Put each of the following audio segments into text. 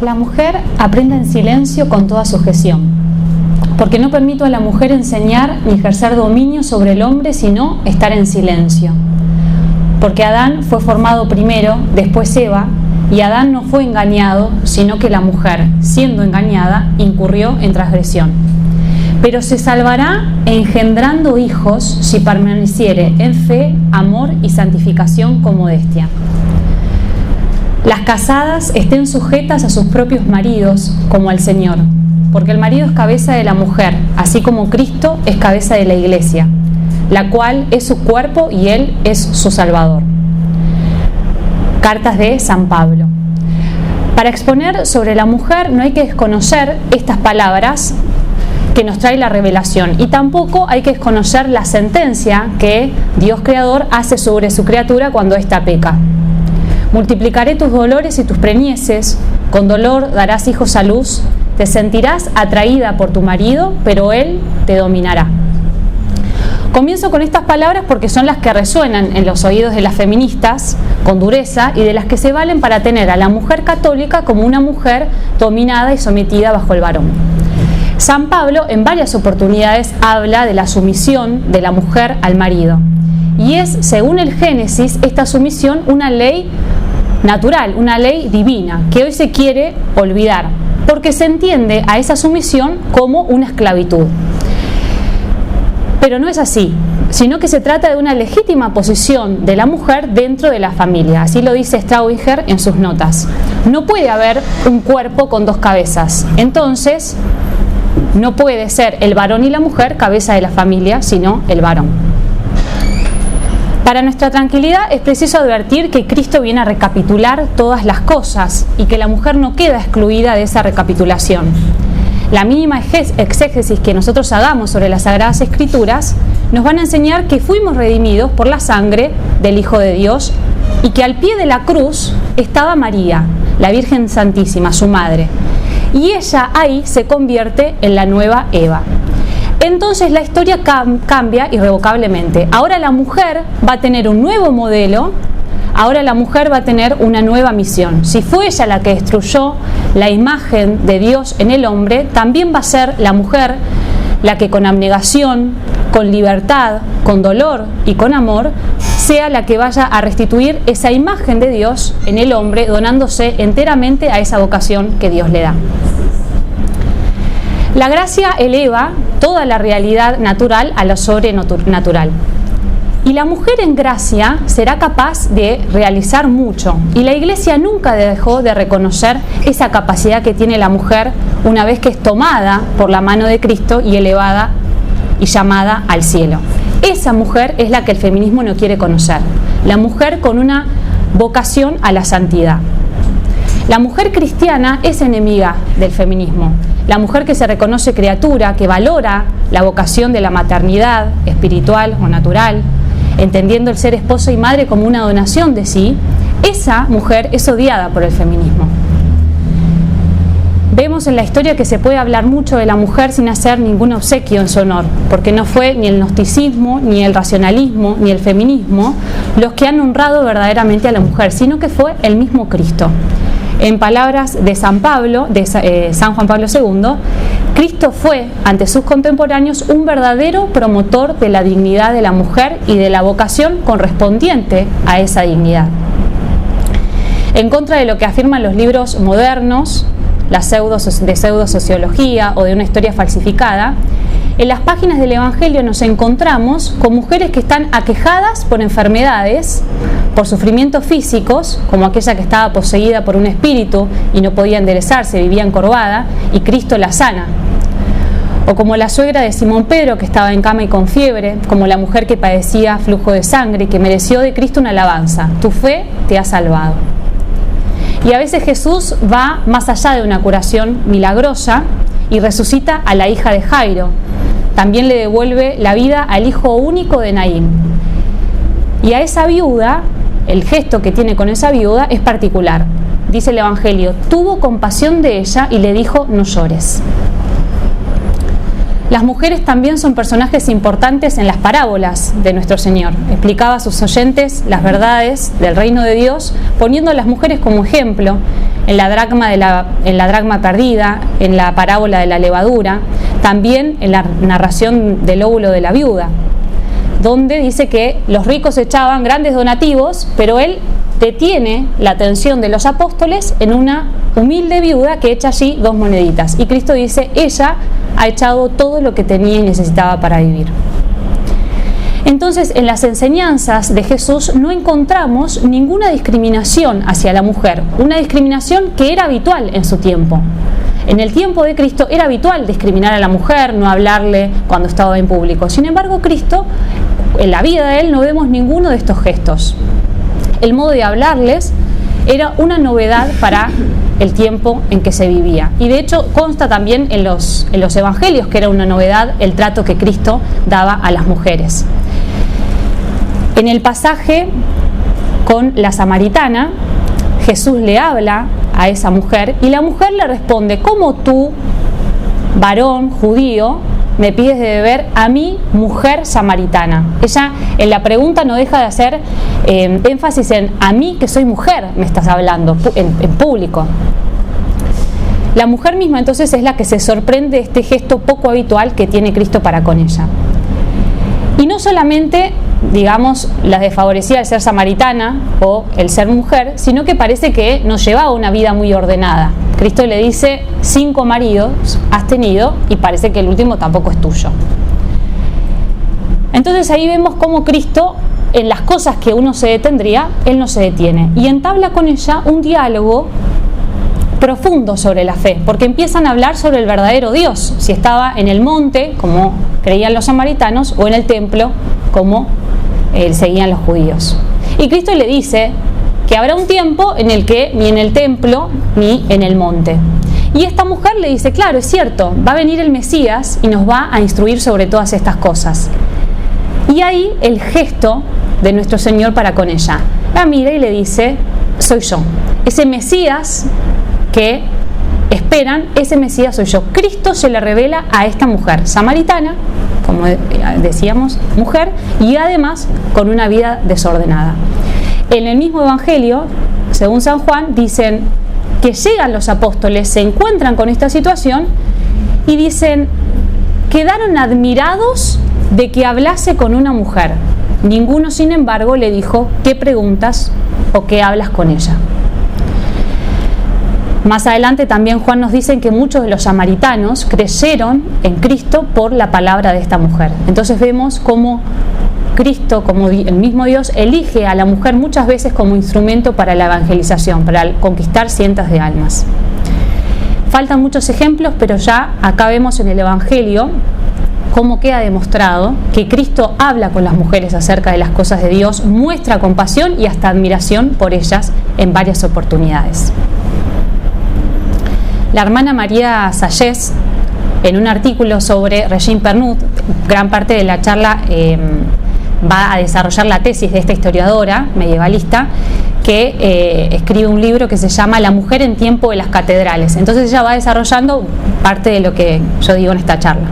La mujer aprende en silencio con toda sujeción, porque no permito a la mujer enseñar ni ejercer dominio sobre el hombre, sino estar en silencio. Porque Adán fue formado primero, después Eva, y Adán no fue engañado, sino que la mujer, siendo engañada, incurrió en transgresión. Pero se salvará engendrando hijos si permaneciere en fe, amor y santificación con modestia. Las casadas estén sujetas a sus propios maridos como al Señor, porque el marido es cabeza de la mujer, así como Cristo es cabeza de la Iglesia, la cual es su cuerpo y Él es su Salvador. Cartas de San Pablo. Para exponer sobre la mujer no hay que desconocer estas palabras que nos trae la revelación, y tampoco hay que desconocer la sentencia que Dios Creador hace sobre su criatura cuando ésta peca. Multiplicaré tus dolores y tus preñeces, con dolor darás hijos a luz, te sentirás atraída por tu marido, pero él te dominará. Comienzo con estas palabras porque son las que resuenan en los oídos de las feministas con dureza y de las que se valen para tener a la mujer católica como una mujer dominada y sometida bajo el varón. San Pablo en varias oportunidades habla de la sumisión de la mujer al marido. Y es, según el Génesis, esta sumisión una ley natural, una ley divina, que hoy se quiere olvidar, porque se entiende a esa sumisión como una esclavitud. Pero no es así, sino que se trata de una legítima posición de la mujer dentro de la familia. Así lo dice Straubinger en sus notas. No puede haber un cuerpo con dos cabezas. Entonces, no puede ser el varón y la mujer cabeza de la familia, sino el varón. Para nuestra tranquilidad es preciso advertir que Cristo viene a recapitular todas las cosas y que la mujer no queda excluida de esa recapitulación. La mínima exégesis que nosotros hagamos sobre las Sagradas Escrituras nos van a enseñar que fuimos redimidos por la sangre del Hijo de Dios y que al pie de la cruz estaba María, la Virgen Santísima, su madre. Y ella ahí se convierte en la nueva Eva. Entonces la historia cambia irrevocablemente. Ahora la mujer va a tener un nuevo modelo, ahora la mujer va a tener una nueva misión. Si fue ella la que destruyó la imagen de Dios en el hombre, también va a ser la mujer la que con abnegación, con libertad, con dolor y con amor, sea la que vaya a restituir esa imagen de Dios en el hombre, donándose enteramente a esa vocación que Dios le da. La gracia eleva toda la realidad natural a lo sobrenatural. Y la mujer en gracia será capaz de realizar mucho. Y la Iglesia nunca dejó de reconocer esa capacidad que tiene la mujer una vez que es tomada por la mano de Cristo y elevada y llamada al cielo. Esa mujer es la que el feminismo no quiere conocer. La mujer con una vocación a la santidad. La mujer cristiana es enemiga del feminismo. La mujer que se reconoce criatura, que valora la vocación de la maternidad espiritual o natural, entendiendo el ser esposa y madre como una donación de sí, esa mujer es odiada por el feminismo. Vemos en la historia que se puede hablar mucho de la mujer sin hacer ningún obsequio en su honor, porque no fue ni el gnosticismo, ni el racionalismo, ni el feminismo los que han honrado verdaderamente a la mujer, sino que fue el mismo Cristo. En palabras de San Pablo, de San Juan Pablo II, Cristo fue, ante sus contemporáneos, un verdadero promotor de la dignidad de la mujer y de la vocación correspondiente a esa dignidad. En contra de lo que afirman los libros modernos, de pseudosociología o de una historia falsificada, en las páginas del Evangelio nos encontramos con mujeres que están aquejadas por enfermedades, por sufrimientos físicos, como aquella que estaba poseída por un espíritu y no podía enderezarse, vivía encorvada, y Cristo la sana. O como la suegra de Simón Pedro, que estaba en cama y con fiebre, como la mujer que padecía flujo de sangre y que mereció de Cristo una alabanza: tu fe te ha salvado. Y a veces Jesús va más allá de una curación milagrosa y resucita a la hija de Jairo. También le devuelve la vida al hijo único de Naín. Y a esa viuda, el gesto que tiene con esa viuda es particular. Dice el Evangelio: tuvo compasión de ella y le dijo: no llores. Las mujeres también son personajes importantes en las parábolas de nuestro Señor. Explicaba a sus oyentes las verdades del reino de Dios, poniendo a las mujeres como ejemplo en la dracma perdida, en la parábola de la levadura, también en la narración del óvulo de la viuda, donde dice que los ricos echaban grandes donativos, pero él detiene la atención de los apóstoles en una humilde viuda que echa allí 2 moneditas. Y Cristo dice, ella ha echado todo lo que tenía y necesitaba para vivir. Entonces, en las enseñanzas de Jesús no encontramos ninguna discriminación hacia la mujer, una discriminación que era habitual en su tiempo. En el tiempo de Cristo era habitual discriminar a la mujer, no hablarle cuando estaba en público. Sin embargo, Cristo, en la vida de él, no vemos ninguno de estos gestos. El modo de hablarles era una novedad para el tiempo en que se vivía. Y de hecho consta también en los evangelios que era una novedad el trato que Cristo daba a las mujeres. En el pasaje con la samaritana, Jesús le habla a esa mujer y la mujer le responde, ¿cómo tú, varón judío, me pides de beber a mí, mujer samaritana? Ella en la pregunta no deja de hacer énfasis en a mí que soy mujer, me estás hablando en público. La mujer misma entonces es la que se sorprende de este gesto poco habitual que tiene Cristo para con ella. Y no solamente, digamos, la desfavorecida el ser samaritana o el ser mujer, sino que parece que nos llevaba una vida muy ordenada. Cristo le dice, 5 maridos has tenido y parece que el último tampoco es tuyo. Entonces ahí vemos cómo Cristo, en las cosas que uno se detendría, Él no se detiene. Y entabla con ella un diálogo profundo sobre la fe, porque empiezan a hablar sobre el verdadero Dios, si estaba en el monte, como creían los samaritanos, o en el templo, como seguían los judíos. Y Cristo le dice que habrá un tiempo en el que ni en el templo ni en el monte. Y esta mujer le dice, claro, es cierto, va a venir el Mesías y nos va a instruir sobre todas estas cosas. Y ahí el gesto de nuestro Señor para con ella. La mira y le dice, soy yo. Ese Mesías que esperan, ese Mesías soy yo. Cristo se le revela a esta mujer samaritana, como decíamos, mujer, y además con una vida desordenada. En el mismo Evangelio, según San Juan, dicen que llegan los apóstoles, se encuentran con esta situación y dicen, quedaron admirados de que hablase con una mujer. Ninguno, sin embargo, le dijo, ¿qué preguntas o qué hablas con ella? Más adelante también Juan nos dice que muchos de los samaritanos creyeron en Cristo por la palabra de esta mujer. Entonces vemos cómo Cristo, como el mismo Dios, elige a la mujer muchas veces como instrumento para la evangelización, para conquistar cientos de almas. Faltan muchos ejemplos, pero ya acá vemos en el Evangelio cómo queda demostrado que Cristo habla con las mujeres acerca de las cosas de Dios, muestra compasión y hasta admiración por ellas en varias oportunidades. La hermana María Salles, en un artículo sobre Regine Pernut, gran parte de la charla va a desarrollar la tesis de esta historiadora medievalista que escribe un libro que se llama La mujer en tiempo de las catedrales. Entonces ella va desarrollando parte de lo que yo digo en esta charla.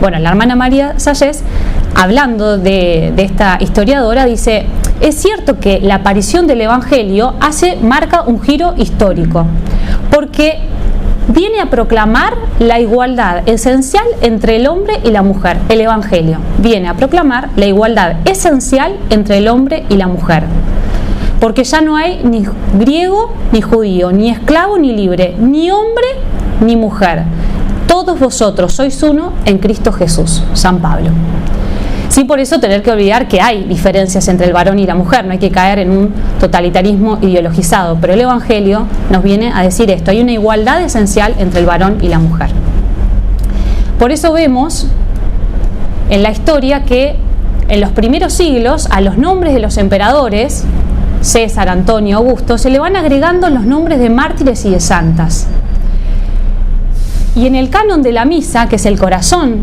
Bueno, la hermana María Salles, hablando de esta historiadora, dice, es cierto que la aparición del Evangelio marca un giro histórico, porque viene a proclamar la igualdad esencial entre el hombre y la mujer. El Evangelio viene a proclamar la igualdad esencial entre el hombre y la mujer. Porque ya no hay ni griego ni judío, ni esclavo ni libre, ni hombre ni mujer. Todos vosotros sois uno en Cristo Jesús. San Pablo. Sin por eso tener que olvidar que hay diferencias entre el varón y la mujer, no hay que caer en un totalitarismo ideologizado, pero el Evangelio nos viene a decir esto, hay una igualdad esencial entre el varón y la mujer. Por eso vemos en la historia que en los primeros siglos a los nombres de los emperadores, César, Antonio, Augusto, se le van agregando los nombres de mártires y de santas. Y en el canon de la misa, que es el corazón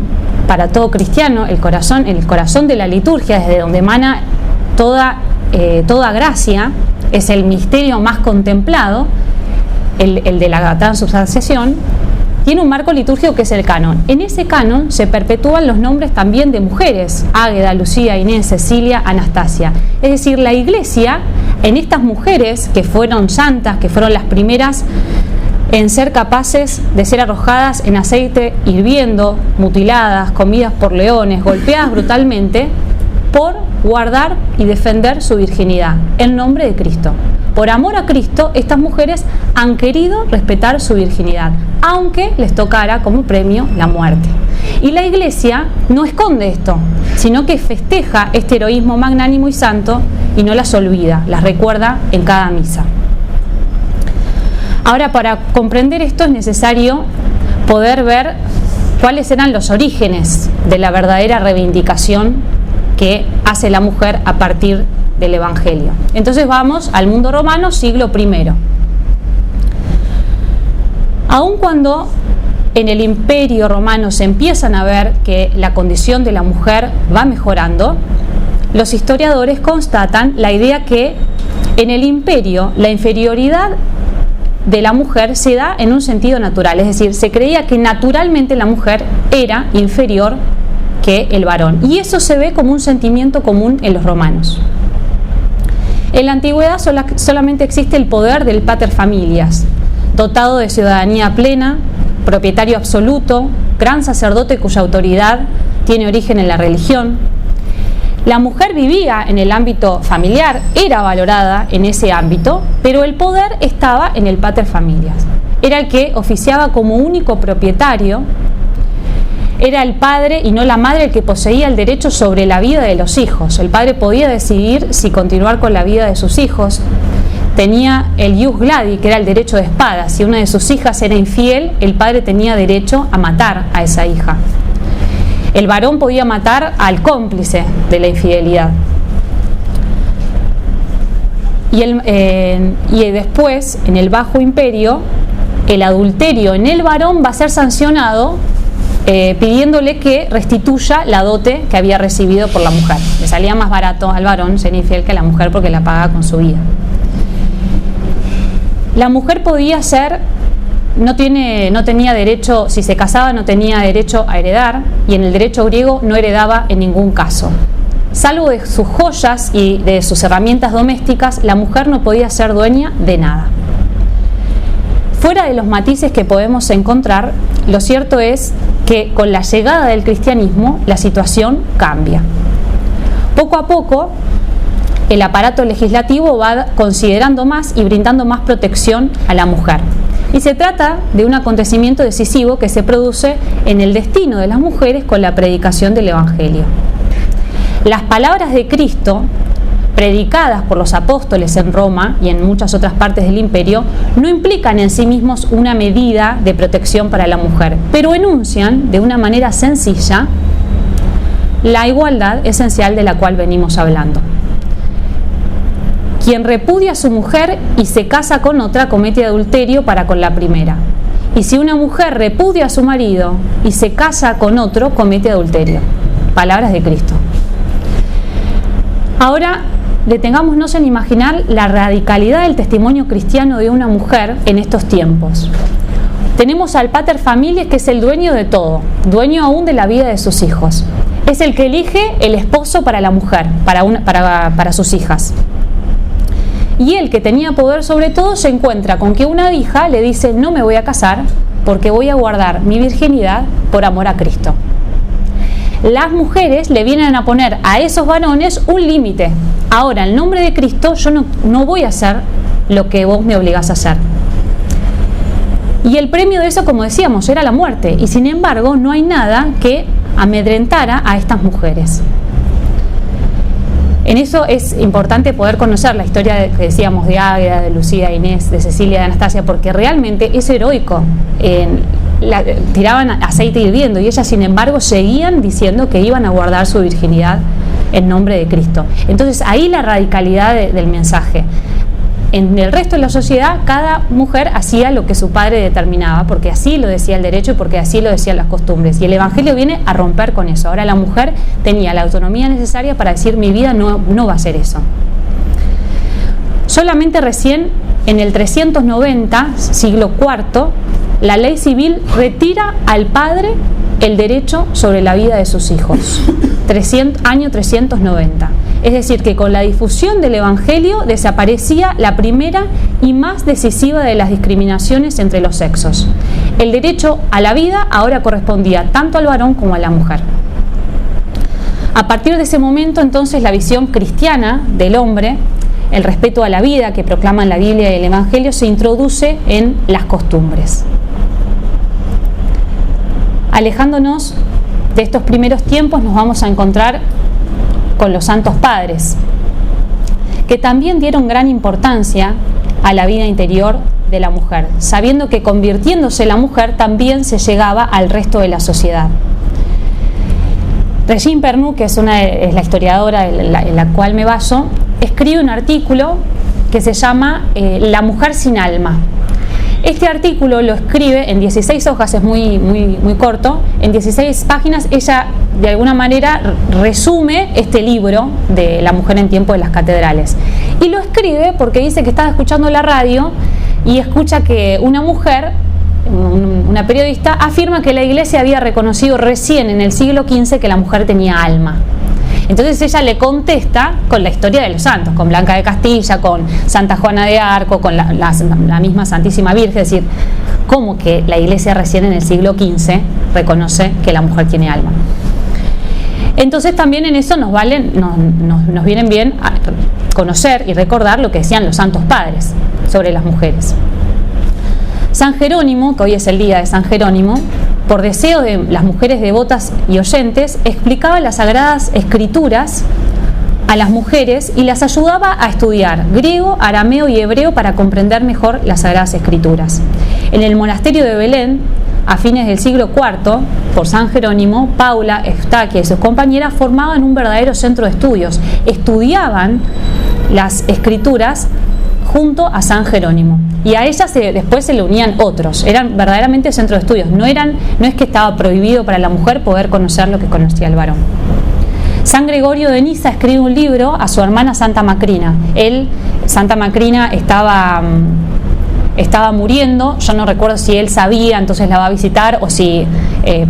para todo cristiano, el corazón de la liturgia, desde donde emana toda gracia, es el misterio más contemplado, el de la transubstanciación, tiene un marco litúrgico que es el canon. En ese canon se perpetúan los nombres también de mujeres, Águeda, Lucía, Inés, Cecilia, Anastasia. Es decir, la Iglesia En estas mujeres que fueron santas, que fueron las primeras en ser capaces de ser arrojadas en aceite hirviendo, mutiladas, comidas por leones, golpeadas brutalmente, por guardar y defender su virginidad, en nombre de Cristo. Por amor a Cristo, estas mujeres han querido respetar su virginidad, aunque les tocara como premio la muerte. Y la Iglesia no esconde esto, sino que festeja este heroísmo magnánimo y santo y no las olvida, las recuerda en cada misa. Ahora, para comprender esto es necesario poder ver cuáles eran los orígenes de la verdadera reivindicación que hace la mujer a partir del Evangelio. Entonces vamos al mundo romano, siglo I. Aun cuando en el Imperio Romano se empiezan a ver que la condición de la mujer va mejorando, los historiadores constatan la idea que en el Imperio la inferioridad de la mujer se da en un sentido natural, es decir, se creía que naturalmente la mujer era inferior que el varón, y eso se ve como un sentimiento común en los romanos. En la antigüedad solamente existe el poder del pater familias, dotado de ciudadanía plena, propietario absoluto, gran sacerdote cuya autoridad tiene origen en la religión. La mujer vivía en el ámbito familiar, era valorada en ese ámbito, pero el poder estaba en el pater familias. Era el que oficiaba como único propietario, era el padre y no la madre el que poseía el derecho sobre la vida de los hijos. El padre podía decidir si continuar con la vida de sus hijos. Tenía el ius gladi, que era el derecho de espada. Si una de sus hijas era infiel, el padre tenía derecho a matar a esa hija. El varón podía matar al cómplice de la infidelidad. Y después, en el Bajo Imperio, el adulterio en el varón va a ser sancionado pidiéndole que restituya la dote que había recibido por la mujer. Le salía más barato al varón ser infiel que a la mujer porque la pagaba con su vida. La mujer podía ser, no tenía derecho, si se casaba no tenía derecho a heredar, y en el derecho griego no heredaba en ningún caso. Salvo de sus joyas y de sus herramientas domésticas, la mujer no podía ser dueña de nada. Fuera de los matices que podemos encontrar, lo cierto es que con la llegada del cristianismo la situación cambia. Poco a poco el aparato legislativo va considerando más y brindando más protección a la mujer. Y se trata de un acontecimiento decisivo que se produce en el destino de las mujeres con la predicación del Evangelio. Las palabras de Cristo, predicadas por los apóstoles en Roma y en muchas otras partes del imperio, no implican en sí mismos una medida de protección para la mujer, pero enuncian de una manera sencilla la igualdad esencial de la cual venimos hablando. Quien repudia a su mujer y se casa con otra comete adulterio para con la primera. Y si una mujer repudia a su marido y se casa con otro, comete adulterio. Palabras de Cristo. Ahora, detengámonos en imaginar la radicalidad del testimonio cristiano de una mujer en estos tiempos. Tenemos al pater familias, que es el dueño de todo, dueño aún de la vida de sus hijos. Es el que elige el esposo para la mujer, para sus hijas. Y él, que tenía poder sobre todo, se encuentra con que una hija le dice: no me voy a casar porque voy a guardar mi virginidad por amor a Cristo. Las mujeres le vienen a poner a esos varones un límite. Ahora, en nombre de Cristo, yo no voy a hacer lo que vos me obligás a hacer. Y el premio de eso, como decíamos, era la muerte. Y sin embargo, no hay nada que amedrentara a estas mujeres. En eso es importante poder conocer la historia que decíamos de Águeda, de Lucía, Inés, de Cecilia, de Anastasia, porque realmente es heroico. Tiraban aceite hirviendo y ellas, sin embargo, seguían diciendo que iban a guardar su virginidad en nombre de Cristo. Entonces, ahí la radicalidad del mensaje. En el resto de la sociedad, cada mujer hacía lo que su padre determinaba, porque así lo decía el derecho y porque así lo decían las costumbres. Y el Evangelio viene a romper con eso. Ahora la mujer tenía la autonomía necesaria para decir: mi vida no va a ser eso. Solamente recién, en el 390, siglo IV, la ley civil retira al padre el derecho sobre la vida de sus hijos. Año 390. Es decir, que con la difusión del Evangelio desaparecía la primera y más decisiva de las discriminaciones entre los sexos. El derecho a la vida ahora correspondía tanto al varón como a la mujer. A partir de ese momento, entonces, la visión cristiana del hombre, el respeto a la vida que proclaman la Biblia y el Evangelio, se introduce en las costumbres. Alejándonos de estos primeros tiempos, nos vamos a encontrar con los santos padres, que también dieron gran importancia a la vida interior de la mujer, sabiendo que convirtiéndose la mujer también se llegaba al resto de la sociedad. Regine Pernoud, que es la historiadora en la cual me baso, escribe un artículo que se llama La mujer sin alma. Este artículo lo escribe en 16 hojas, es muy corto, en 16 páginas. Ella de alguna manera resume este libro de La mujer en tiempo de las catedrales. Y lo escribe porque dice que estaba escuchando la radio y escucha que una mujer, una periodista, afirma que la Iglesia había reconocido recién en el siglo XV que la mujer tenía alma. Entonces ella le contesta con la historia de los santos, con Blanca de Castilla, con Santa Juana de Arco, con la misma Santísima Virgen. Es decir, ¿cómo que la Iglesia recién en el siglo XV reconoce que la mujer tiene alma? Entonces también en eso nos vienen bien a conocer y recordar lo que decían los santos padres sobre las mujeres. San Jerónimo, que hoy es el día de San Jerónimo, por deseo de las mujeres devotas y oyentes, explicaba las sagradas escrituras a las mujeres y las ayudaba a estudiar griego, arameo y hebreo para comprender mejor las sagradas escrituras. En el monasterio de Belén, a fines del siglo IV, por San Jerónimo, Paula, Eustaquia y sus compañeras formaban un verdadero centro de estudios. Estudiaban las escrituras junto a San Jerónimo, y a ellas después se le unían otros. Eran verdaderamente centro de estudios. No es que estaba prohibido para la mujer poder conocer lo que conocía el varón. San Gregorio de Niza escribe un libro a su hermana Santa Macrina. Santa Macrina estaba muriendo. Yo no recuerdo si él sabía, entonces la va a visitar, o si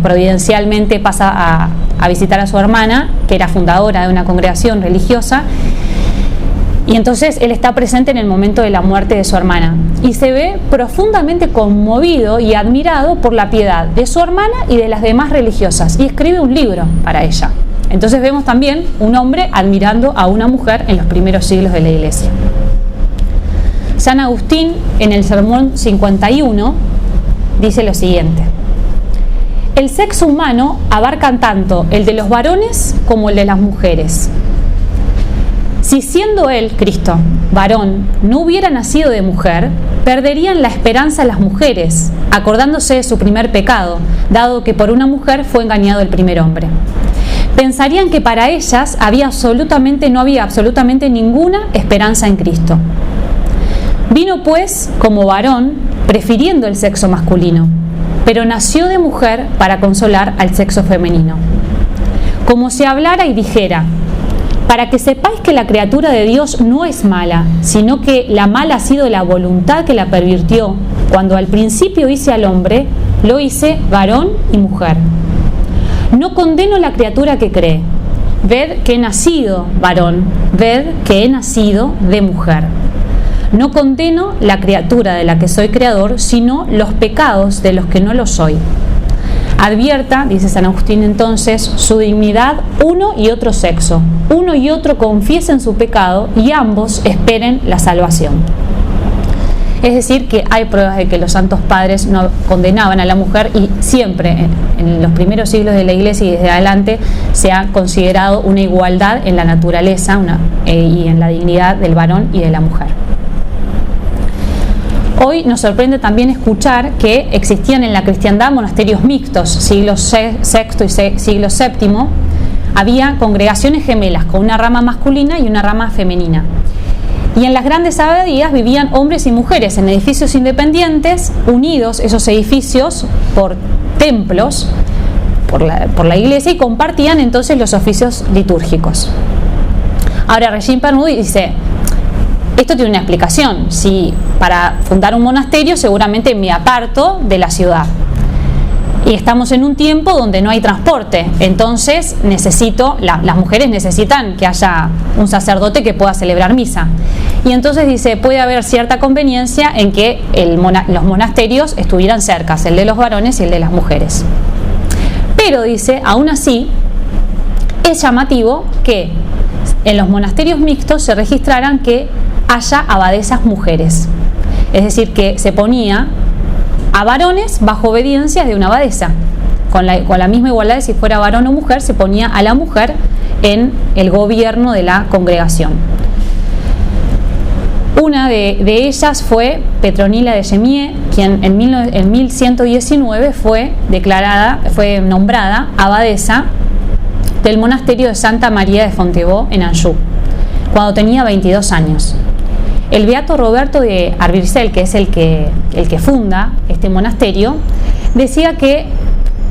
providencialmente pasa a visitar a su hermana, que era fundadora de una congregación religiosa. Y entonces él está presente en el momento de la muerte de su hermana y se ve profundamente conmovido y admirado por la piedad de su hermana y de las demás religiosas, y escribe un libro para ella. Entonces vemos también un hombre admirando a una mujer en los primeros siglos de la Iglesia. San Agustín, en el Sermón 51, dice lo siguiente: el sexo humano abarca tanto el de los varones como el de las mujeres. Si siendo él, Cristo, varón, no hubiera nacido de mujer, perderían la esperanza las mujeres, acordándose de su primer pecado, dado que por una mujer fue engañado el primer hombre. Pensarían que para ellas no había absolutamente ninguna esperanza en Cristo. Vino pues como varón, prefiriendo el sexo masculino, pero nació de mujer para consolar al sexo femenino. Como si hablara y dijera: para que sepáis que la criatura de Dios no es mala, sino que la mala ha sido la voluntad que la pervirtió. Cuando al principio hice al hombre, lo hice varón y mujer. No condeno la criatura que cree. Ved que he nacido varón, ved que he nacido de mujer. No condeno la criatura de la que soy creador, sino los pecados de los que no lo soy. Advierta, dice San Agustín entonces, su dignidad uno y otro sexo. Uno y otro confiesen su pecado y ambos esperen la salvación. Es decir, que hay pruebas de que los santos padres no condenaban a la mujer, y siempre en los primeros siglos de la Iglesia y desde adelante se ha considerado una igualdad en la naturaleza y en la dignidad del varón y de la mujer. Hoy nos sorprende también escuchar que existían en la cristiandad monasterios mixtos, siglo VI y siglo VII. Había congregaciones gemelas con una rama masculina y una rama femenina. Y en las grandes abadías vivían hombres y mujeres en edificios independientes, unidos esos edificios por templos, por la iglesia, y compartían entonces los oficios litúrgicos. Ahora Regine Pernoud dice: esto tiene una explicación. Si para fundar un monasterio seguramente me aparto de la ciudad y estamos en un tiempo donde no hay transporte, entonces las mujeres necesitan que haya un sacerdote que pueda celebrar misa. Y entonces dice, puede haber cierta conveniencia en que los monasterios estuvieran cerca, el de los varones y el de las mujeres. Pero dice, aún así, es llamativo que en los monasterios mixtos se registraran que haya abadesas mujeres. Es decir, que se ponía a varones bajo obediencia de una abadesa. Con la misma igualdad de si fuera varón o mujer, se ponía a la mujer en el gobierno de la congregación. Una de ellas fue Petronila de Chemier, quien en 1119 fue nombrada abadesa del monasterio de Santa María de Fontevaux en Anjou, cuando tenía 22 años. El beato Roberto de Arvircel, que es el que funda este monasterio, decía que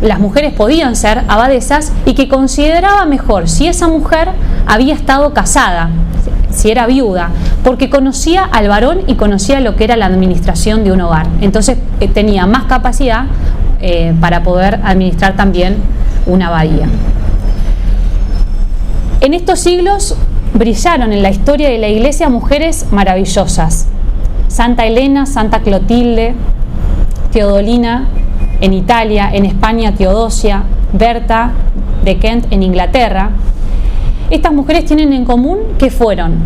las mujeres podían ser abadesas y que consideraba mejor si esa mujer había estado casada, si era viuda, porque conocía al varón y conocía lo que era la administración de un hogar. Entonces tenía más capacidad para poder administrar también una abadía. En estos siglos brillaron en la historia de la Iglesia mujeres maravillosas. Santa Elena, Santa Clotilde, Teodolina en Italia, en España Teodosia, Berta de Kent en Inglaterra. Estas mujeres tienen en común que fueron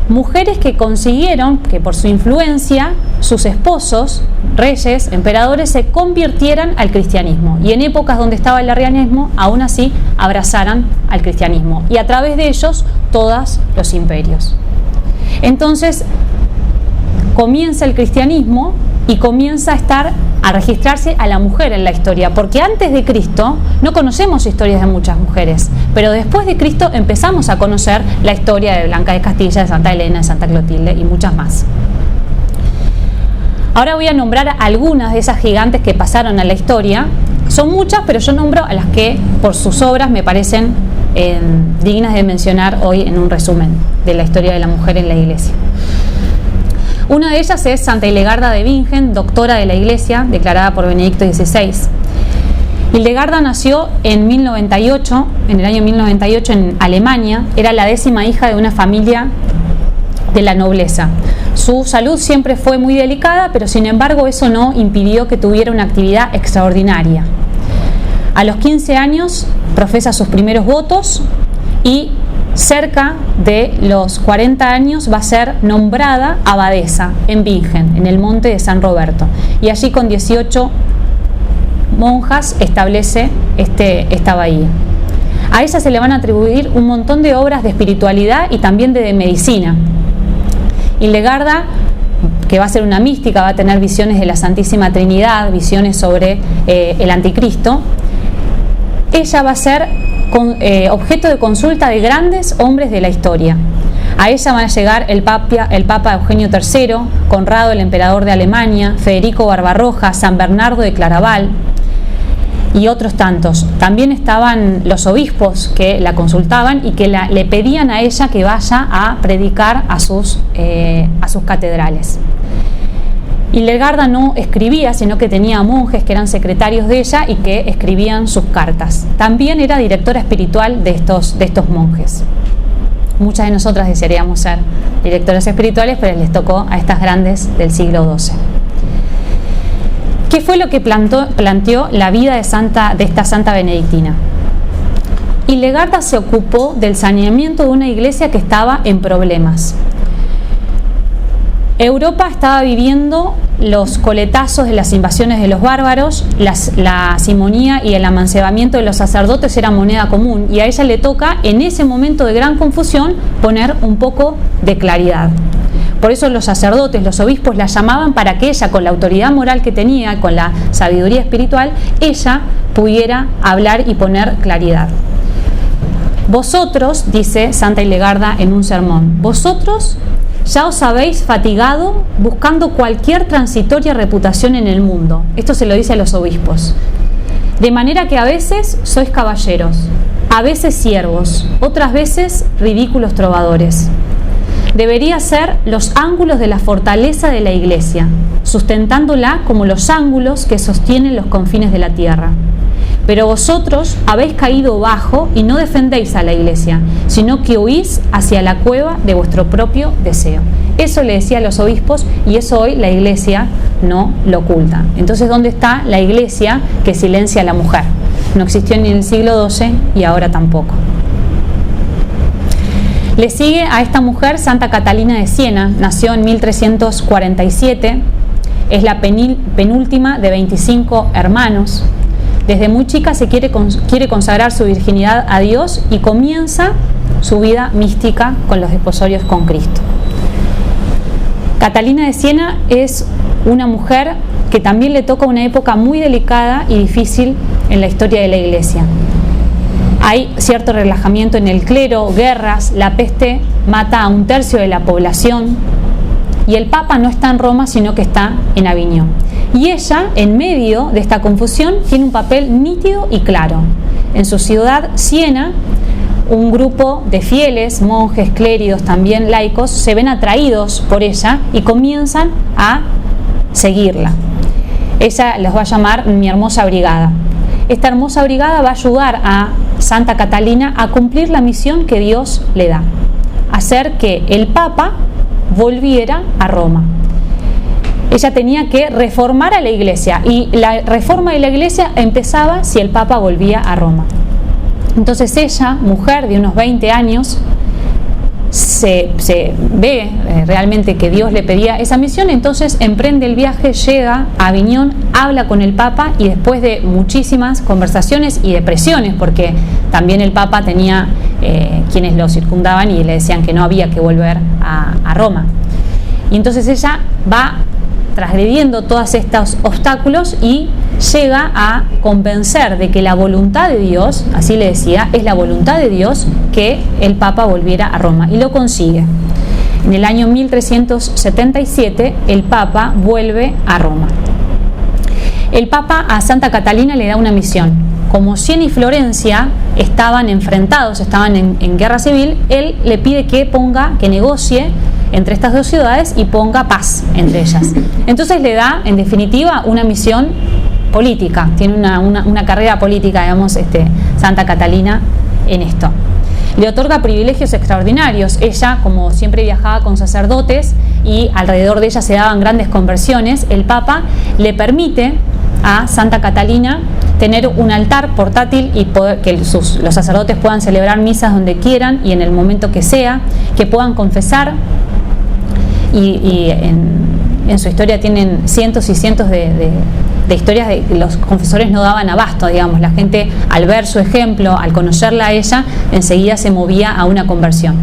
mujeres que consiguieron que por su influencia sus esposos, reyes, emperadores, se convirtieran al cristianismo y en épocas donde estaba el arrianismo, aún así abrazaran al cristianismo y a través de ellos todos los imperios. Entonces comienza el cristianismo y comienza a registrarse a la mujer en la historia, porque antes de Cristo no conocemos historias de muchas mujeres, pero después de Cristo empezamos a conocer la historia de Blanca de Castilla, de Santa Elena, de Santa Clotilde y muchas más. Ahora voy a nombrar algunas de esas gigantes que pasaron a la historia. Son muchas, pero yo nombro a las que por sus obras me parecen dignas de mencionar hoy en un resumen de la historia de la mujer en la Iglesia. Una de ellas es Santa Hildegarda de Bingen, doctora de la Iglesia, declarada por Benedicto XVI. Hildegarda nació en el año 1098 en Alemania. Era la 10ª hija de una familia de la nobleza. Su salud siempre fue muy delicada, pero sin embargo eso no impidió que tuviera una actividad extraordinaria. A los 15 años profesa sus primeros votos y cerca de los 40 años va a ser nombrada abadesa en Bingen, en el monte de San Roberto. Y allí con 18 monjas establece esta abadía. A ella se le van a atribuir un montón de obras de espiritualidad y también de medicina. Hildegarda, que va a ser una mística, va a tener visiones de la Santísima Trinidad, visiones sobre el Anticristo. Ella va a ser objeto de consulta de grandes hombres de la historia. A ella van a llegar el Papa Eugenio III, Conrado el emperador de Alemania, Federico Barbarroja, San Bernardo de Claraval y otros tantos. También estaban los obispos que la consultaban y que le pedían a ella que vaya a predicar a sus catedrales. Hildegarda no escribía, sino que tenía monjes que eran secretarios de ella y que escribían sus cartas. También era directora espiritual de estos monjes. Muchas de nosotras desearíamos ser directoras espirituales, pero les tocó a estas grandes del siglo XII. ¿Qué fue lo que planteó la vida de esta santa benedictina? Hildegarda se ocupó del saneamiento de una iglesia que estaba en problemas. Europa estaba viviendo los coletazos de las invasiones de los bárbaros, la simonía y el amancebamiento de los sacerdotes era moneda común y a ella le toca en ese momento de gran confusión poner un poco de claridad. Por eso los sacerdotes, los obispos la llamaban para que ella, con la autoridad moral que tenía, con la sabiduría espiritual, ella pudiera hablar y poner claridad. Vosotros, dice Santa Hildegarda en un sermón, vosotros ya os habéis fatigado buscando cualquier transitoria reputación en el mundo. Esto se lo dice a los obispos. De manera que a veces sois caballeros, a veces siervos, otras veces ridículos trovadores. debería ser los ángulos de la fortaleza de la Iglesia, sustentándola como los ángulos que sostienen los confines de la tierra. Pero vosotros habéis caído bajo y no defendéis a la Iglesia, sino que huís hacia la cueva de vuestro propio deseo. Eso le decía a los obispos, y eso hoy la Iglesia no lo oculta. Entonces, ¿dónde está la Iglesia que silencia a la mujer? No existió ni en el siglo XII y ahora tampoco. Le sigue a esta mujer Santa Catalina de Siena, nació en 1347, es la penúltima de 25 hermanos. Desde muy chica se quiere consagrar su virginidad a Dios y comienza su vida mística con los desposorios con Cristo. Catalina de Siena es una mujer que también le toca una época muy delicada y difícil en la historia de la Iglesia. Hay cierto relajamiento en el clero, guerras, la peste mata a 1/3 de la población y el Papa no está en Roma sino que está en Aviñón. Y ella, en medio de esta confusión, tiene un papel nítido y claro. En su ciudad, Siena, un grupo de fieles, monjes, clérigos, también laicos, se ven atraídos por ella y comienzan a seguirla. Ella los va a llamar mi hermosa brigada. Esta hermosa brigada va a ayudar a Santa Catalina a cumplir la misión que Dios le da, hacer que el Papa volviera a Roma. Ella tenía que reformar a la Iglesia y la reforma de la Iglesia empezaba si el Papa volvía a Roma. Entonces ella, mujer de unos 20 años, se ve realmente que Dios le pedía esa misión, entonces emprende el viaje, llega a Aviñón, habla con el Papa y después de muchísimas conversaciones y de presiones, porque también el Papa tenía quienes lo circundaban y le decían que no había que volver a Roma. Y entonces ella va transgrediendo todos estos obstáculos y llega a convencer de que la voluntad de Dios, así le decía, es la voluntad de Dios que el Papa volviera a Roma, y lo consigue. En el año 1377 el Papa vuelve a Roma. El Papa a Santa Catalina le da una misión. Como Siena y Florencia estaban enfrentados, estaban en guerra civil, él le pide que negocie entre estas dos ciudades y ponga paz entre ellas. Entonces le da, en definitiva, una misión política, tiene una carrera política, digamos, Santa Catalina en esto. Le otorga privilegios extraordinarios. Ella, como siempre viajaba con sacerdotes y alrededor de ella se daban grandes conversiones, el Papa le permite a Santa Catalina tener un altar portátil y que los sacerdotes puedan celebrar misas donde quieran y en el momento que sea, que puedan confesar, y en su historia tienen cientos y cientos de historias de que los confesores no daban abasto, digamos. La gente, al ver su ejemplo, al conocerla a ella, enseguida se movía a una conversión.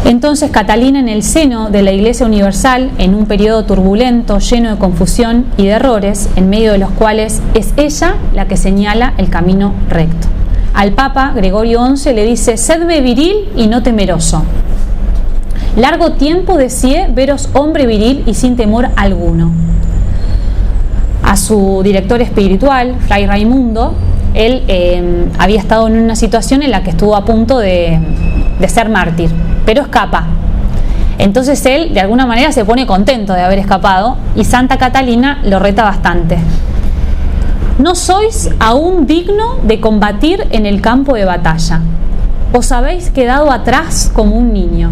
Entonces Catalina, en el seno de la Iglesia Universal, en un periodo turbulento, lleno de confusión y de errores, en medio de los cuales es ella la que señala el camino recto. Al Papa Gregorio XI le dice: sedme viril y no temeroso. Largo tiempo deseé veros hombre viril y sin temor alguno. A su director espiritual, Fray Raimundo, él había estado en una situación en la que estuvo a punto de ser mártir, pero escapa. Entonces él, de alguna manera, se pone contento de haber escapado y Santa Catalina lo reta bastante. No sois aún digno de combatir en el campo de batalla. Os habéis quedado atrás como un niño.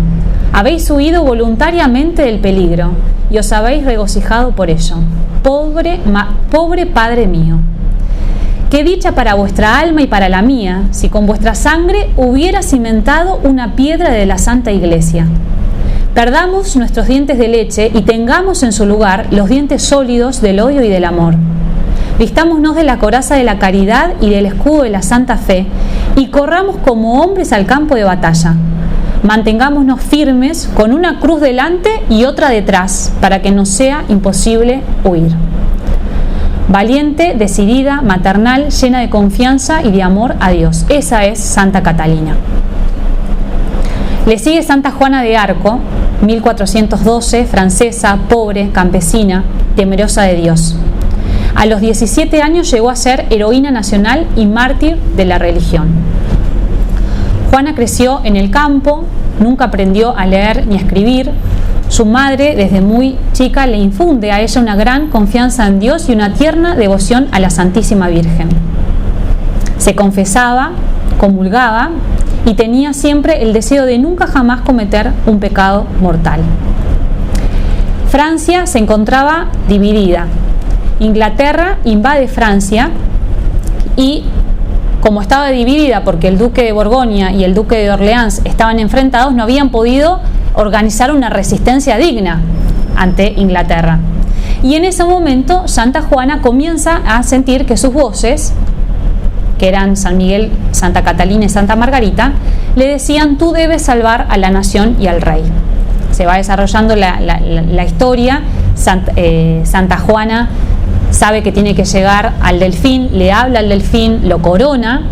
Habéis huido voluntariamente del peligro y os habéis regocijado por ello. Pobre Padre mío. Qué dicha para vuestra alma y para la mía, si con vuestra sangre hubiera cimentado una piedra de la Santa Iglesia. Perdamos nuestros dientes de leche y tengamos en su lugar los dientes sólidos del odio y del amor. Vistámonos de la coraza de la caridad y del escudo de la santa fe y corramos como hombres al campo de batalla. Mantengámonos firmes con una cruz delante y otra detrás para que nos sea imposible huir. Valiente, decidida, maternal, llena de confianza y de amor a Dios. Esa es Santa Catalina. Le sigue Santa Juana de Arco, 1412, francesa, pobre, campesina, temerosa de Dios. A los 17 años llegó a ser heroína nacional y mártir de la religión. Juana creció en el campo, nunca aprendió a leer ni a escribir. Su madre, desde muy chica, le infunde a ella una gran confianza en Dios y una tierna devoción a la Santísima Virgen. Se confesaba, comulgaba y tenía siempre el deseo de nunca jamás cometer un pecado mortal. Francia se encontraba dividida. Inglaterra invade Francia y, como estaba dividida porque el duque de Borgoña y el duque de Orleans estaban enfrentados, no habían podido organizar una resistencia digna ante Inglaterra. Y en ese momento Santa Juana comienza a sentir que sus voces, que eran San Miguel, Santa Catalina y Santa Margarita, le decían: tú debes salvar a la nación y al rey. Se va desarrollando la historia. Santa Juana sabe que tiene que llegar al delfín, le habla al delfín, lo corona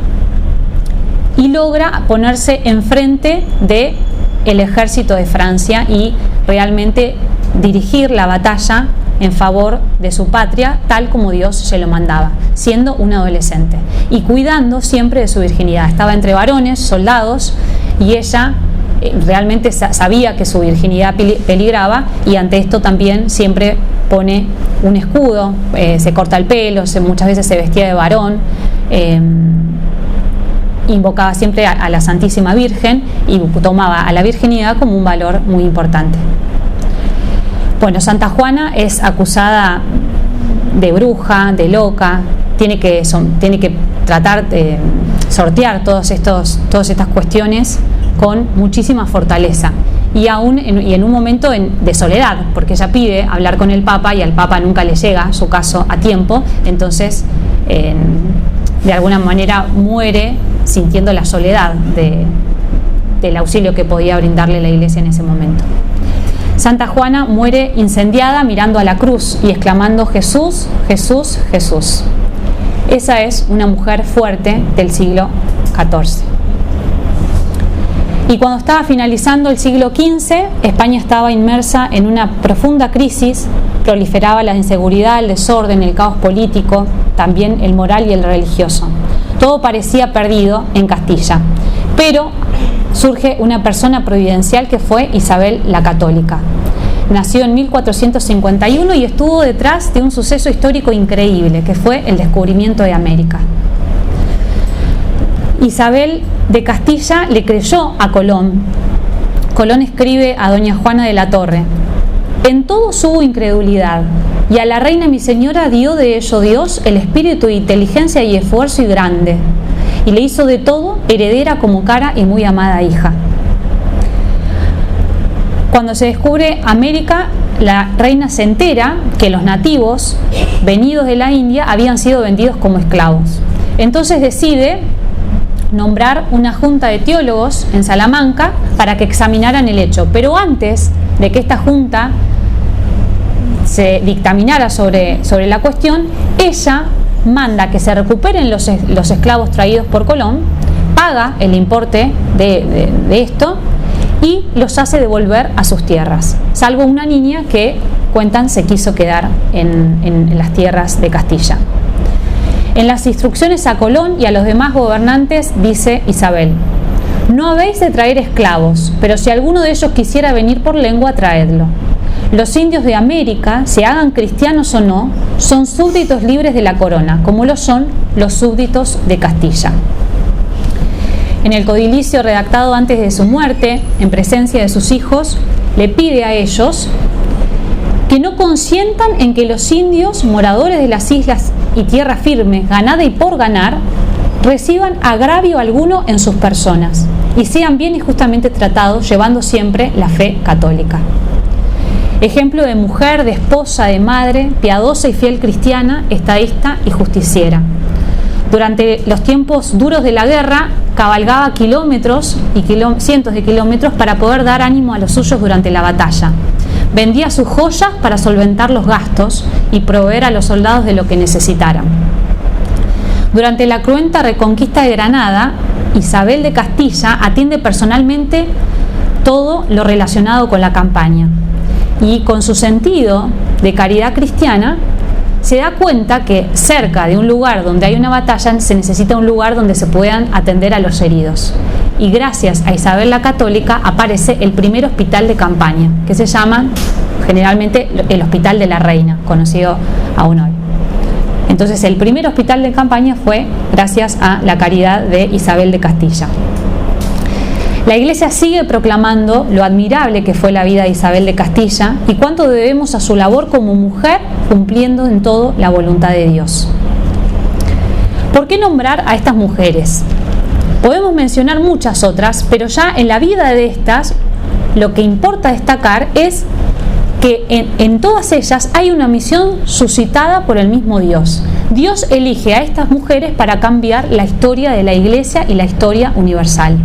y logra ponerse enfrente del ejército de Francia y realmente dirigir la batalla en favor de su patria, tal como Dios se lo mandaba, siendo un adolescente y cuidando siempre de su virginidad. Estaba entre varones, soldados, y ella realmente sabía que su virginidad peligraba, y ante esto también siempre pone un escudo, se corta el pelo, muchas veces se vestía de varón, invocaba siempre a la Santísima Virgen y tomaba a la virginidad como un valor muy importante. Bueno, Santa Juana es acusada de bruja, de loca, tiene que tratar de sortear todas estas cuestiones con muchísima fortaleza y en un momento de soledad, porque ella pide hablar con el Papa y al Papa nunca le llega su caso a tiempo, entonces de alguna manera muere sintiendo la soledad del auxilio que podía brindarle la Iglesia en ese momento. Santa Juana muere incendiada mirando a la cruz y exclamando: Jesús, Jesús, Jesús. Esa es una mujer fuerte del siglo XIV. Y cuando estaba finalizando el siglo XV, España estaba inmersa en una profunda crisis, proliferaba la inseguridad, el desorden, el caos político, también el moral y el religioso. Todo parecía perdido en Castilla, pero surge una persona providencial que fue Isabel la Católica. Nació en 1451 y estuvo detrás de un suceso histórico increíble, que fue el descubrimiento de América. Isabel de Castilla le creyó a Colón. Colón escribe a doña Juana de la Torre: en todo hubo incredulidad, y a la reina mi señora dio de ello Dios el espíritu de inteligencia y esfuerzo y grande, y le hizo de todo heredera como cara y muy amada hija. Cuando se descubre América, la reina se entera que los nativos venidos de la India habían sido vendidos como esclavos. Entonces decide nombrar una junta de teólogos en Salamanca para que examinaran el hecho. Pero antes de que esta junta se dictaminara sobre la cuestión, ella manda que se recuperen los esclavos traídos por Colón, paga el importe de esto y los hace devolver a sus tierras, salvo una niña que, cuentan, se quiso quedar en las tierras de Castilla. En las instrucciones a Colón y a los demás gobernantes dice Isabel: no habéis de traer esclavos, pero si alguno de ellos quisiera venir por lengua, traedlo. Los indios de América, se hagan cristianos o no, son súbditos libres de la corona, como lo son los súbditos de Castilla. En el codilicio redactado antes de su muerte, en presencia de sus hijos, le pide a ellos que no consientan en que los indios, moradores de las islas y tierra firme, ganada y por ganar, reciban agravio alguno en sus personas y sean bien y justamente tratados, llevando siempre la fe católica. Ejemplo de mujer, de esposa, de madre, piadosa y fiel cristiana, estadista y justiciera. Durante los tiempos duros de la guerra, cabalgaba kilómetros y cientos de kilómetros para poder dar ánimo a los suyos durante la batalla. Vendía sus joyas para solventar los gastos y proveer a los soldados de lo que necesitaran. Durante la cruenta reconquista de Granada, Isabel de Castilla atiende personalmente todo lo relacionado con la campaña y con su sentido de caridad cristiana se da cuenta que cerca de un lugar donde hay una batalla se necesita un lugar donde se puedan atender a los heridos. Y gracias a Isabel la Católica aparece el primer hospital de campaña, que se llama generalmente el Hospital de la Reina, conocido aún hoy. Entonces el primer hospital de campaña fue gracias a la caridad de Isabel de Castilla. La Iglesia sigue proclamando lo admirable que fue la vida de Isabel de Castilla y cuánto debemos a su labor como mujer cumpliendo en todo la voluntad de Dios. ¿Por qué nombrar a estas mujeres? Podemos mencionar muchas otras, pero ya en la vida de estas lo que importa destacar es que en todas ellas hay una misión suscitada por el mismo Dios. Dios elige a estas mujeres para cambiar la historia de la Iglesia y la historia universal.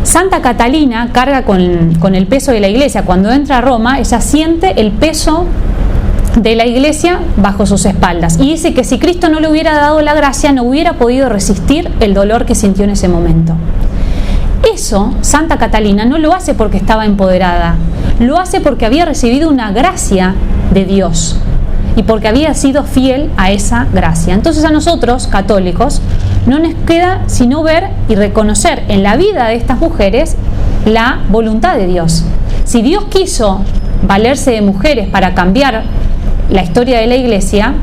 Santa Catalina carga con el peso de la Iglesia. Cuando entra a Roma, ella siente el peso de la Iglesia bajo sus espaldas y dice que si Cristo no le hubiera dado la gracia, no hubiera podido resistir el dolor que sintió en ese momento. Eso Santa Catalina no lo hace porque estaba empoderada, lo hace porque había recibido una gracia de Dios y porque había sido fiel a esa gracia. Entonces a nosotros, católicos, no nos queda sino ver y reconocer en la vida de estas mujeres la voluntad de Dios. Si Dios quiso valerse de mujeres para cambiar la historia de la Iglesia,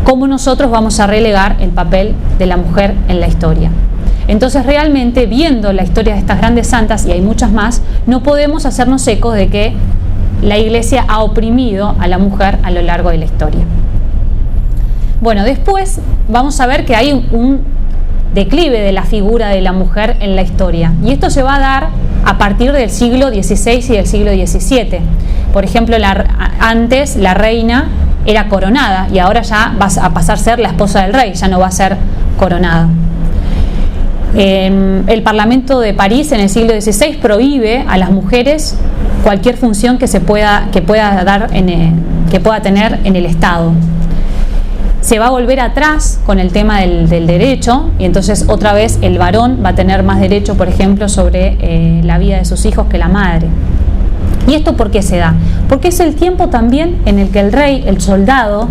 ¿cómo nosotros vamos a relegar el papel de la mujer en la historia? Entonces realmente, viendo la historia de estas grandes santas, y hay muchas más, no podemos hacernos ecos de que la Iglesia ha oprimido a la mujer a lo largo de la historia. Bueno, después vamos a ver que hay un declive de la figura de la mujer en la historia, y esto se va a dar a partir del siglo XVI y del siglo XVII. Por ejemplo, antes la reina era coronada y ahora ya va a pasar a ser la esposa del rey, ya no va a ser coronada. El Parlamento de París en el siglo XVI prohíbe a las mujeres cualquier función que pueda tener en el Estado. Se va a volver atrás con el tema del derecho, y entonces otra vez el varón va a tener más derecho, por ejemplo, sobre la vida de sus hijos que la madre. ¿Y esto por qué se da? Porque es el tiempo también en el que el rey, el soldado,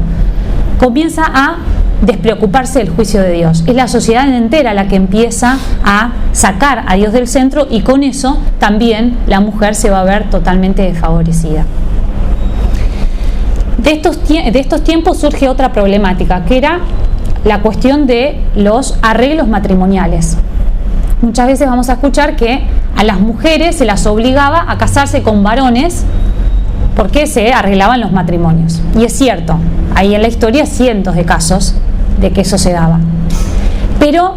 comienza a despreocuparse del juicio de Dios. Es la sociedad entera la que empieza a sacar a Dios del centro, y con eso también la mujer se va a ver totalmente desfavorecida. De estos tiempos surge otra problemática, que era la cuestión de los arreglos matrimoniales. Muchas veces vamos a escuchar que a las mujeres se las obligaba a casarse con varones porque se arreglaban los matrimonios. Y es cierto, hay en la historia cientos de casos de que eso se daba. Pero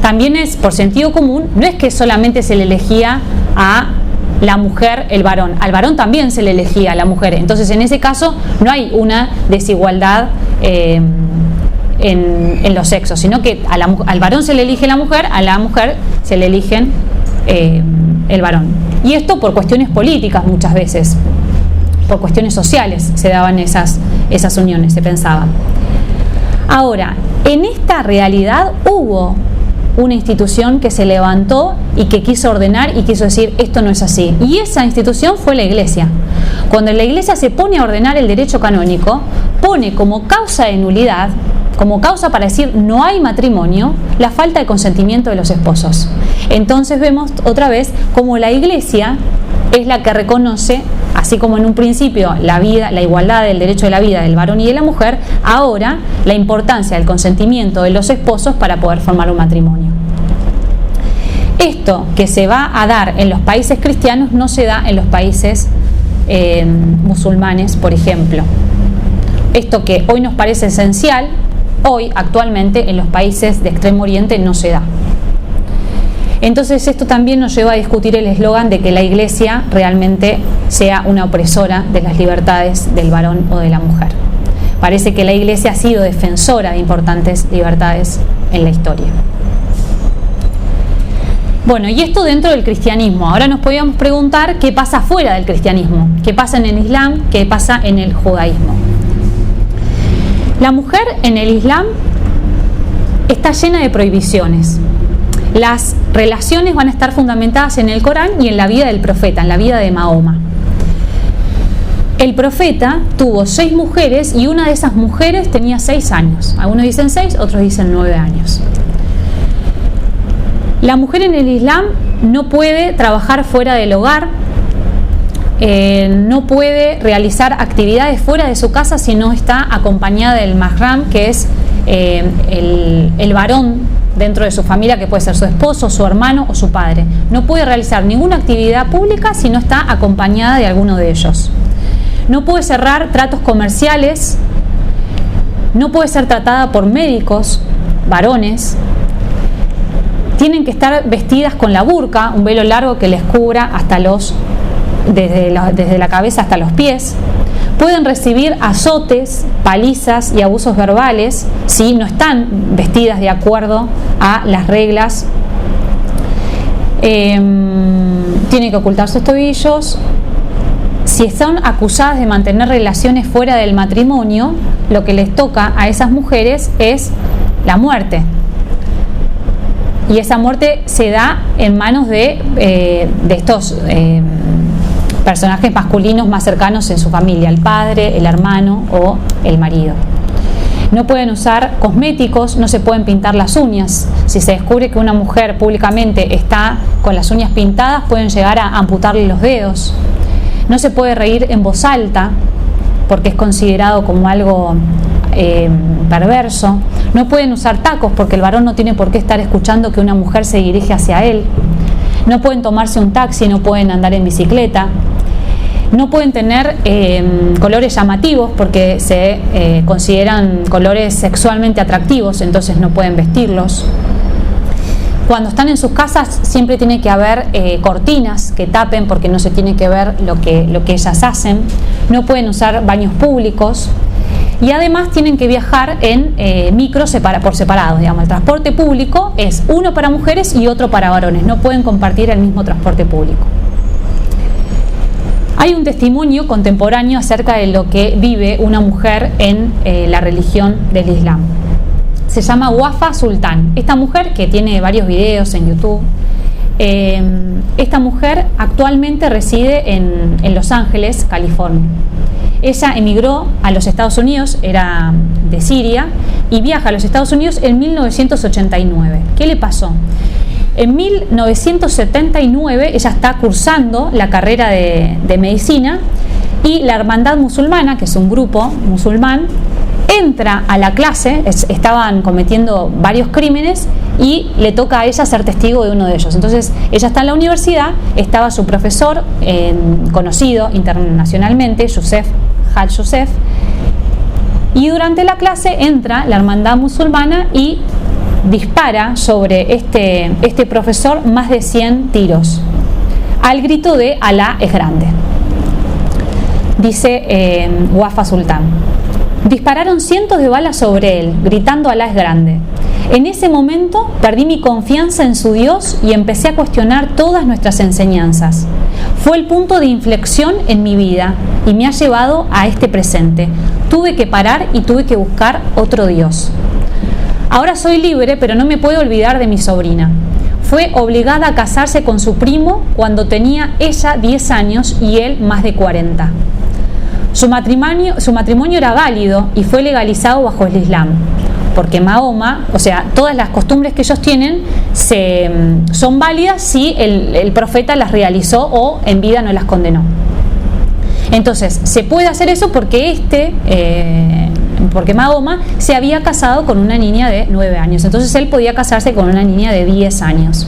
también es por sentido común, no es que solamente se le elegía a la mujer el varón, al varón también se le elegía a la mujer. Entonces en ese caso no hay una desigualdad en los sexos, sino que al varón se le elige la mujer, a la mujer se le eligen el varón. Y esto por cuestiones políticas muchas veces, por cuestiones sociales se daban esas uniones, se pensaba. Ahora, en esta realidad hubo una institución que se levantó y que quiso ordenar y quiso decir esto no es así, y esa institución fue la Iglesia. Cuando la Iglesia se pone a ordenar el derecho canónico, pone como causa de nulidad, como causa para decir no hay matrimonio, la falta de consentimiento de los esposos. Entonces vemos otra vez como la Iglesia es la que reconoce, así como en un principio la igualdad del derecho de la vida del varón y de la mujer, ahora la importancia del consentimiento de los esposos para poder formar un matrimonio. Esto que se va a dar en los países cristianos no se da en los países musulmanes, por ejemplo. Esto que hoy nos parece esencial, hoy actualmente en los países de Extremo Oriente no se da. Entonces esto también nos lleva a discutir el eslogan de que la Iglesia realmente sea una opresora de las libertades del varón o de la mujer. Parece que la Iglesia ha sido defensora de importantes libertades en la historia. Bueno, y esto dentro del cristianismo. Ahora nos podríamos preguntar qué pasa fuera del cristianismo, qué pasa en el Islam, qué pasa en el judaísmo. La mujer en el Islam está llena de prohibiciones. Las relaciones van a estar fundamentadas en el Corán y en la vida del profeta, en la vida de Mahoma. El profeta tuvo 6 mujeres y una de esas mujeres tenía 6 años. Algunos dicen 6, otros dicen 9 años. La mujer en el Islam no puede trabajar fuera del hogar, no puede realizar actividades fuera de su casa si no está acompañada del mahram, que es el varón dentro de su familia, que puede ser su esposo, su hermano o su padre. No puede realizar ninguna actividad pública si no está acompañada de alguno de ellos. No puede cerrar tratos comerciales, no puede ser tratada por médicos, varones. Tienen que estar vestidas con la burka, un velo largo que les cubra hasta desde la cabeza hasta los pies. Pueden recibir azotes, palizas y abusos verbales si no están vestidas de acuerdo a las reglas. Tienen que ocultar sus tobillos. Si son acusadas de mantener relaciones fuera del matrimonio, lo que les toca a esas mujeres es la muerte. Y esa muerte se da en manos de estos personajes masculinos más cercanos en su familia, el padre, el hermano o el marido. No pueden usar cosméticos, no se pueden pintar las uñas. Si se descubre que una mujer públicamente está con las uñas pintadas, pueden llegar a amputarle los dedos. No se puede reír en voz alta, porque es considerado como algo perverso. No pueden usar tacos, porque el varón no tiene por qué estar escuchando que una mujer se dirige hacia él. No pueden tomarse un taxi, no pueden andar en bicicleta. No pueden tener colores llamativos, porque se consideran colores sexualmente atractivos, entonces no pueden vestirlos. Cuando están en sus casas siempre tiene que haber cortinas que tapen, porque no se tiene que ver lo que ellas hacen. No pueden usar baños públicos y además tienen que viajar en micros por separado. Digamos, el transporte público es uno para mujeres y otro para varones. No pueden compartir el mismo transporte público. Hay un testimonio contemporáneo acerca de lo que vive una mujer en la religión del Islam. Se llama Wafa Sultan. Esta mujer, que tiene varios videos en YouTube, esta mujer actualmente reside en Los Ángeles, California. Ella emigró a los Estados Unidos, era de Siria, y viaja a los Estados Unidos en 1989. ¿Qué le pasó? En 1979 ella está cursando la carrera de medicina y la Hermandad Musulmana, que es un grupo musulmán, entra a la clase. Estaban cometiendo varios crímenes y le toca a ella ser testigo de uno de ellos. Entonces ella está en la universidad, estaba su profesor conocido internacionalmente, Haj Youssef, y durante la clase entra la Hermandad Musulmana y dispara sobre este profesor más de 100 tiros, al grito de Alá es grande. Dice Wafa Sultan: dispararon cientos de balas sobre él, gritando Alá es grande. En ese momento perdí mi confianza en su Dios y empecé a cuestionar todas nuestras enseñanzas. Fue el punto de inflexión en mi vida y me ha llevado a este presente. Tuve que parar y tuve que buscar otro Dios. Ahora soy libre, pero no me puedo olvidar de mi sobrina. Fue obligada a casarse con su primo cuando tenía ella 10 años y él más de 40. Su matrimonio era válido y fue legalizado bajo el Islam, porque Mahoma, o sea, todas las costumbres que ellos tienen son válidas si el profeta las realizó o en vida no las condenó. Entonces, se puede hacer eso porque porque Mahoma se había casado con una niña de 9 años, entonces él podía casarse con una niña de 10 años.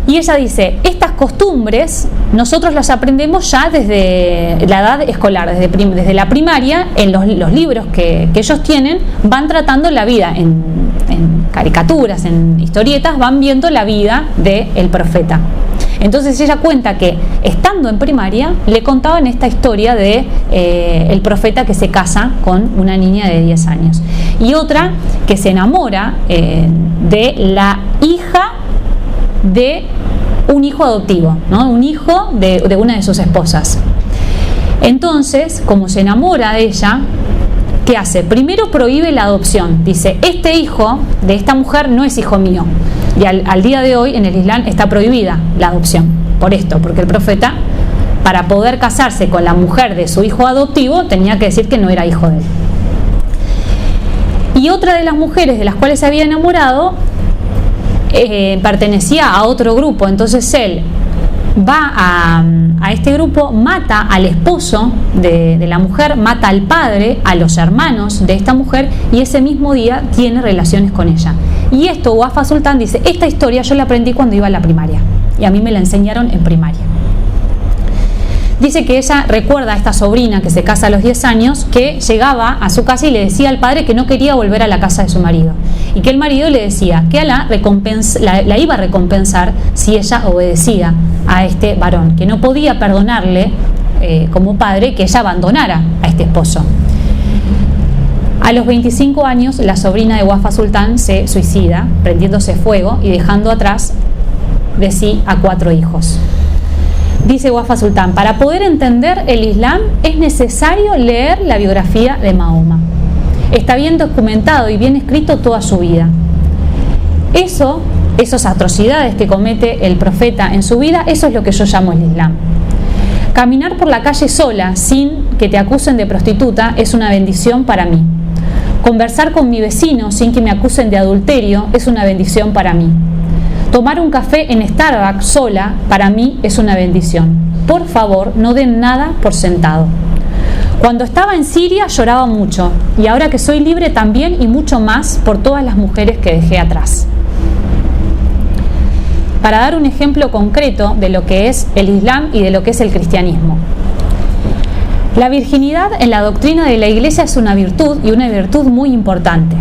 Y ella dice, estas costumbres nosotros las aprendemos ya desde la edad escolar, desde la primaria. En los libros que ellos tienen van tratando la vida, en caricaturas, en historietas, van viendo la vida del profeta. Entonces ella cuenta que estando en primaria le contaban esta historia de el profeta que se casa con una niña de 10 años. Y otra que se enamora de la hija de un hijo adoptivo, ¿no? Un hijo de una de sus esposas. Entonces, como se enamora de ella, ¿qué hace? Primero prohíbe la adopción. Dice, este hijo de esta mujer no es hijo mío. Y al día de hoy en el Islam está prohibida la adopción. Por esto, porque el profeta para poder casarse con la mujer de su hijo adoptivo, tenía que decir que no era hijo de él. Y otra de las mujeres de las cuales se había enamorado pertenecía a otro grupo, entonces él va a este grupo, mata al esposo de la mujer, mata al padre, a los hermanos de esta mujer, y ese mismo día tiene relaciones con ella. Y esto Wafa Sultán dice, esta historia yo la aprendí cuando iba a la primaria y a mí me la enseñaron en primaria. Dice que ella recuerda a esta sobrina que se casa a los 10 años, que llegaba a su casa y le decía al padre que no quería volver a la casa de su marido, y que el marido le decía que Alá la iba a recompensar si ella obedecía a este varón, que no podía perdonarle como padre que ella abandonara a este esposo. A los 25 años, la sobrina de Wafa Sultán se suicida, prendiéndose fuego y dejando atrás de sí a 4 hijos. Dice Wafa Sultán, para poder entender el Islam es necesario leer la biografía de Mahoma. Está bien documentado y bien escrito toda su vida. Esas atrocidades que comete el profeta en su vida, eso es lo que yo llamo el Islam. Caminar por la calle sola sin que te acusen de prostituta es una bendición para mí. Conversar con mi vecino sin que me acusen de adulterio es una bendición para mí. Tomar un café en Starbucks sola, para mí, es una bendición. Por favor, no den nada por sentado. Cuando estaba en Siria lloraba mucho, y ahora que soy libre también y mucho más por todas las mujeres que dejé atrás. Para dar un ejemplo concreto de lo que es el Islam y de lo que es el cristianismo. La virginidad en la doctrina de la Iglesia es una virtud, y una virtud muy importante.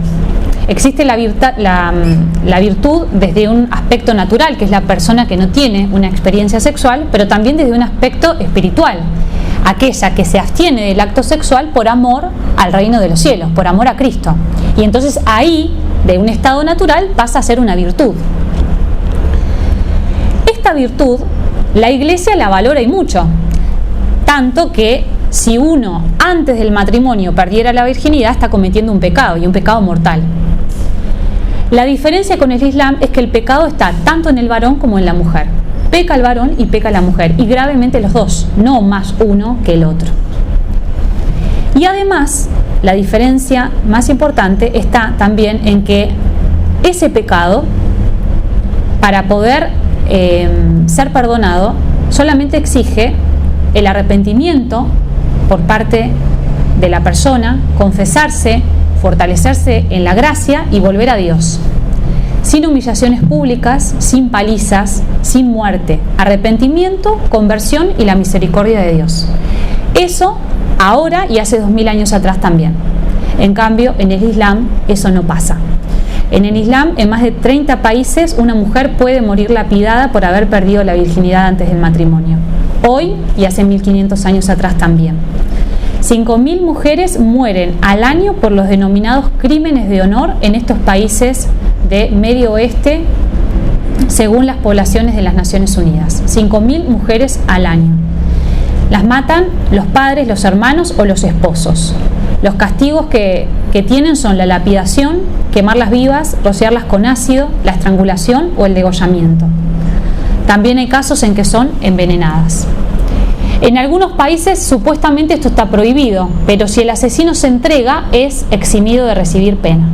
Existe la virtud desde un aspecto natural, que es la persona que no tiene una experiencia sexual, pero también desde un aspecto espiritual, aquella que se abstiene del acto sexual por amor al reino de los cielos, por amor a Cristo. Y entonces ahí, de un estado natural, pasa a ser una virtud. Esta virtud, la Iglesia la valora y mucho, tanto que si uno antes del matrimonio perdiera la virginidad, está cometiendo un pecado, y un pecado mortal. La diferencia con el Islam es que el pecado está tanto en el varón como en la mujer. Peca el varón y peca la mujer, y gravemente los dos, no más uno que el otro. Y además, la diferencia más importante está también en que ese pecado, para poder ser perdonado, solamente exige el arrepentimiento por parte de la persona, confesarse, fortalecerse en la gracia y volver a Dios. Sin humillaciones públicas, sin palizas, sin muerte. Arrepentimiento, conversión y la misericordia de Dios. Eso ahora y hace 2000 años atrás también. En cambio, en el Islam eso no pasa. En el Islam, en más de 30 países, una mujer puede morir lapidada por haber perdido la virginidad antes del matrimonio. Hoy y hace 1500 años atrás también. 5.000 mujeres mueren al año por los denominados crímenes de honor en estos países de Medio Oeste, según las poblaciones de las Naciones Unidas. 5.000 mujeres al año. Las matan los padres, los hermanos o los esposos. Los castigos que tienen son la lapidación, quemarlas vivas, rociarlas con ácido, la estrangulación o el degollamiento. También hay casos en que son envenenadas. En algunos países supuestamente esto está prohibido, pero si el asesino se entrega es eximido de recibir pena.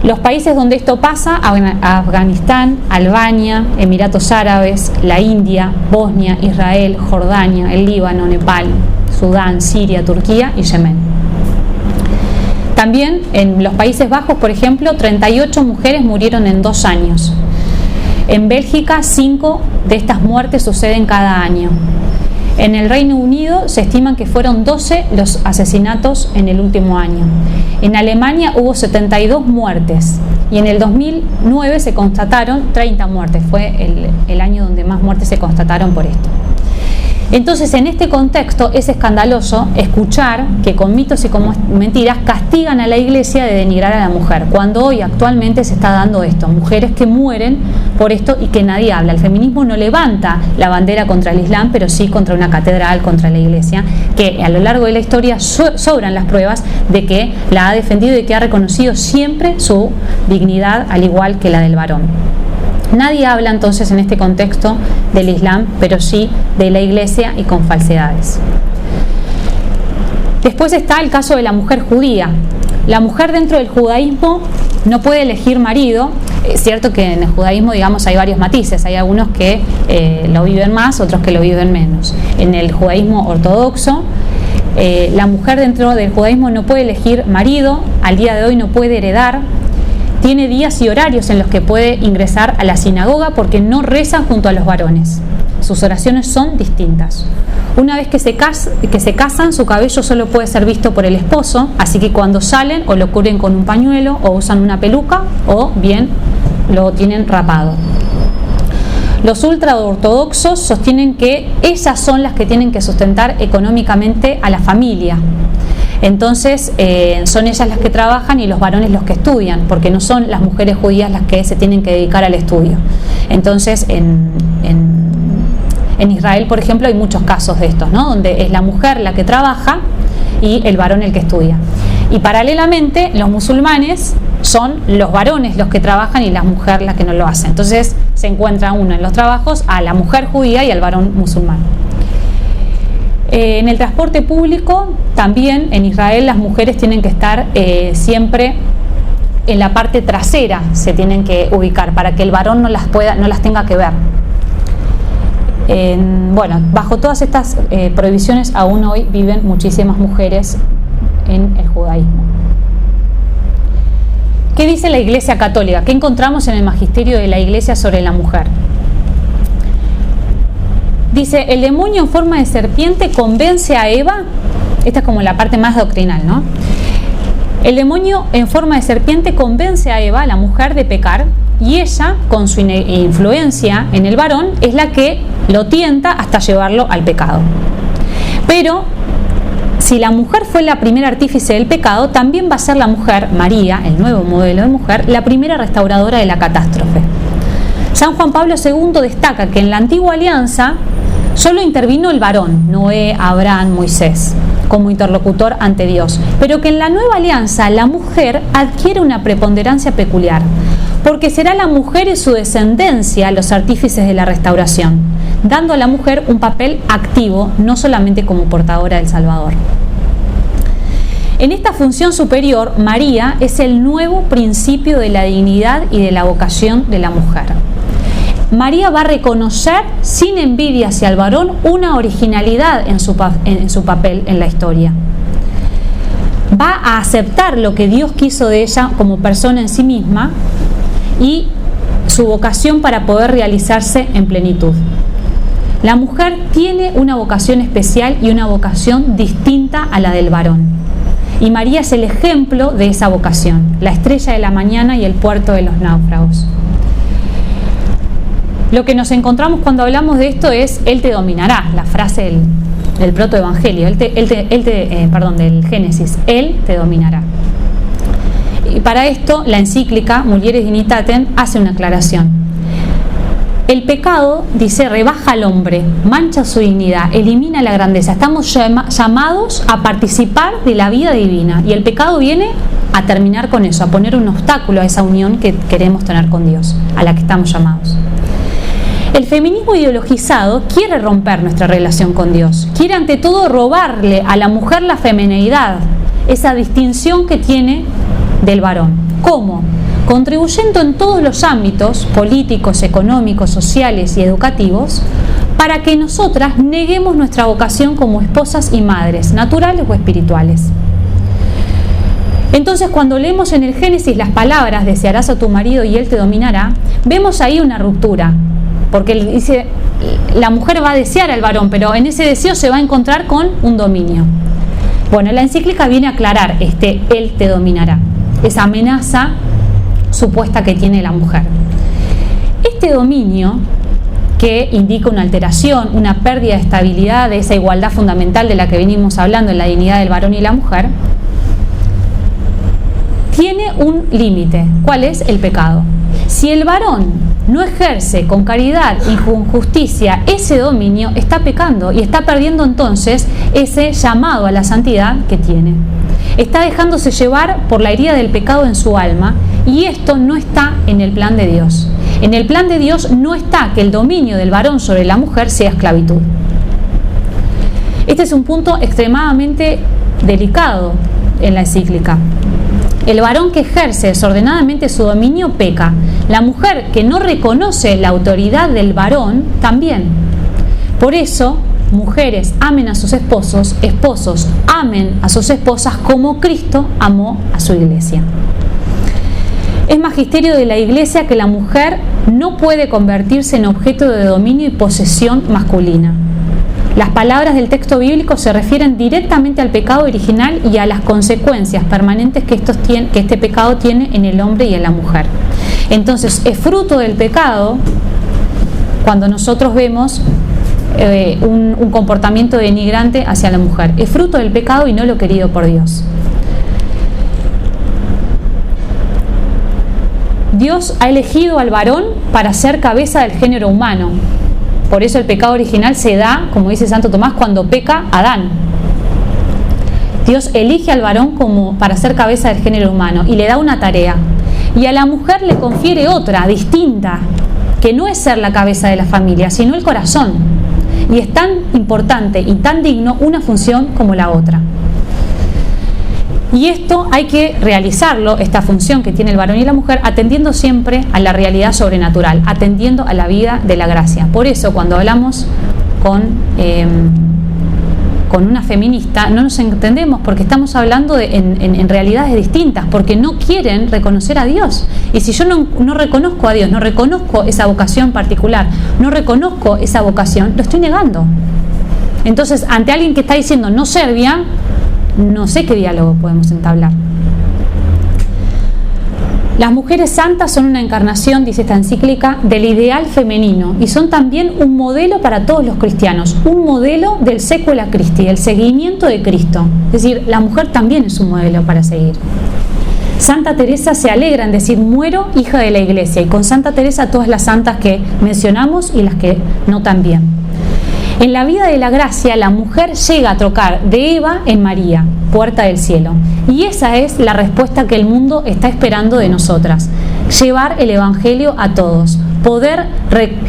Los países donde esto pasa, Afganistán, Albania, Emiratos Árabes, la India, Bosnia, Israel, Jordania, el Líbano, Nepal, Sudán, Siria, Turquía y Yemen. También en los Países Bajos, por ejemplo, 38 mujeres murieron en 2 años. En Bélgica, 5 de estas muertes suceden cada año. En el Reino Unido se estiman que fueron 12 los asesinatos en el último año. En Alemania hubo 72 muertes y en el 2009 se constataron 30 muertes. Fue el año donde más muertes se constataron por esto. Entonces, en este contexto es escandaloso escuchar que con mitos y con mentiras castigan a la Iglesia de denigrar a la mujer, cuando hoy actualmente se está dando esto, mujeres que mueren por esto y que nadie habla. El feminismo no levanta la bandera contra el Islam, pero sí contra una catedral, contra la Iglesia, que a lo largo de la historia sobran las pruebas de que la ha defendido y que ha reconocido siempre su dignidad, al igual que la del varón. Nadie habla entonces en este contexto del Islam, pero sí de la Iglesia y con falsedades. Después está el caso de la mujer judía. La mujer dentro del judaísmo no puede elegir marido. Es cierto que en el judaísmo, digamos, hay varios matices. Hay algunos que lo viven más, otros que lo viven menos. En el judaísmo ortodoxo, la mujer dentro del judaísmo no puede elegir marido, al día de hoy no puede heredar, tiene días y horarios en los que puede ingresar a la sinagoga porque no reza junto a los varones. Sus oraciones son distintas. Una vez que se casan, su cabello solo puede ser visto por el esposo, así que cuando salen o lo cubren con un pañuelo o usan una peluca o bien lo tienen rapado. Los ultraortodoxos sostienen que ellas son las que tienen que sustentar económicamente a la familia. Entonces son ellas las que trabajan y los varones los que estudian, porque no son las mujeres judías las que se tienen que dedicar al estudio. Entonces en Israel, por ejemplo, hay muchos casos de estos, ¿no? Donde es la mujer la que trabaja y el varón el que estudia. Y paralelamente los musulmanes son los varones los que trabajan y la mujer la que no lo hace. Entonces se encuentra uno en los trabajos a la mujer judía y al varón musulmán. En el transporte público también en Israel las mujeres tienen que estar siempre en la parte trasera, se tienen que ubicar para que el varón no las tenga que ver. Bueno, bajo todas estas prohibiciones aún hoy viven muchísimas mujeres en el judaísmo. ¿Qué dice la Iglesia Católica? ¿Qué encontramos en el magisterio de la Iglesia sobre la mujer? Dice, el demonio en forma de serpiente convence a Eva, esta es como la parte más doctrinal, ¿no? El demonio en forma de serpiente convence a Eva, la mujer, de pecar, y ella, con su influencia en el varón, es la que lo tienta hasta llevarlo al pecado. Pero si la mujer fue la primera artífice del pecado, también va a ser la mujer, María, el nuevo modelo de mujer, la primera restauradora de la catástrofe. San Juan Pablo II destaca que en la antigua alianza solo intervino el varón, Noé, Abraham, Moisés, como interlocutor ante Dios, pero que en la nueva alianza la mujer adquiere una preponderancia peculiar, porque será la mujer y su descendencia los artífices de la restauración, dando a la mujer un papel activo, no solamente como portadora del Salvador. En esta función superior, María es el nuevo principio de la dignidad y de la vocación de la mujer. María va a reconocer sin envidia hacia el varón una originalidad en su papel en la historia. Va a aceptar lo que Dios quiso de ella como persona en sí misma y su vocación para poder realizarse en plenitud. La mujer tiene una vocación especial y una vocación distinta a la del varón. Y María es el ejemplo de esa vocación, la estrella de la mañana y el puerto de los náufragos. Lo que nos encontramos cuando hablamos de esto es Él te dominará, la frase del protoevangelio, del Génesis, Él te dominará. Y para esto la encíclica Mulieres Dignitatem hace una aclaración. El pecado, dice, rebaja al hombre, mancha su dignidad, elimina la grandeza. Estamos llamados a participar de la vida divina y el pecado viene a terminar con eso, a poner un obstáculo a esa unión que queremos tener con Dios, a la que estamos llamados. El feminismo ideologizado quiere romper nuestra relación con Dios, quiere ante todo robarle a la mujer la femineidad, esa distinción que tiene del varón. ¿Cómo? Contribuyendo en todos los ámbitos políticos, económicos, sociales y educativos para que nosotras neguemos nuestra vocación como esposas y madres, naturales o espirituales. Entonces, cuando leemos en el Génesis las palabras desearás a tu marido y él te dominará, vemos ahí una ruptura, porque él dice la mujer va a desear al varón, pero en ese deseo se va a encontrar con un dominio. Bueno, la encíclica viene a aclarar él te dominará, esa amenaza supuesta que tiene la mujer. Este dominio, que indica una alteración, una pérdida de estabilidad de esa igualdad fundamental de la que venimos hablando en la dignidad del varón y la mujer, tiene un límite. ¿Cuál es? El pecado. Si el varón no ejerce con caridad y con justicia ese dominio, está pecando y está perdiendo entonces ese llamado a la santidad que tiene. Está dejándose llevar por la herida del pecado en su alma y esto no está en el plan de Dios. En el plan de Dios no está que el dominio del varón sobre la mujer sea esclavitud. Este es un punto extremadamente delicado en la encíclica. El varón que ejerce desordenadamente su dominio peca. La mujer que no reconoce la autoridad del varón también. Por eso, mujeres amen a sus esposos, esposos amen a sus esposas como Cristo amó a su iglesia. Es magisterio de la iglesia que la mujer no puede convertirse en objeto de dominio y posesión masculina. Las palabras del texto bíblico se refieren directamente al pecado original y a las consecuencias permanentes que este pecado tiene en el hombre y en la mujer. Entonces, es fruto del pecado cuando nosotros vemos un comportamiento denigrante hacia la mujer. Es fruto del pecado y no lo querido por Dios. Dios ha elegido al varón para ser cabeza del género humano. Por eso el pecado original se da, como dice Santo Tomás, cuando peca Adán. Dios elige al varón para ser cabeza del género humano y le da una tarea. Y a la mujer le confiere otra, distinta, que no es ser la cabeza de la familia, sino el corazón. Y es tan importante y tan digno una función como la otra. Y esto hay que realizarlo, esta función que tiene el varón y la mujer, atendiendo siempre a la realidad sobrenatural, atendiendo a la vida de la gracia. Por eso, cuando hablamos con una feminista, no nos entendemos porque estamos hablando en realidades distintas, porque no quieren reconocer a Dios. Y si yo no reconozco a Dios, no reconozco esa vocación particular, no reconozco esa vocación, lo estoy negando. Entonces, ante alguien que está diciendo no servia, no sé qué diálogo podemos entablar. Las mujeres santas son una encarnación, dice esta encíclica, del ideal femenino y son también un modelo para todos los cristianos, un modelo del Secula Christi, del seguimiento de Cristo. Es decir, la mujer también es un modelo para seguir. Santa Teresa se alegra en decir muero hija de la Iglesia, y con Santa Teresa todas las santas que mencionamos y las que no también. En la vida de la gracia, la mujer llega a trocar de Eva en María, puerta del cielo. Y esa es la respuesta que el mundo está esperando de nosotras. Llevar el Evangelio a todos. Poder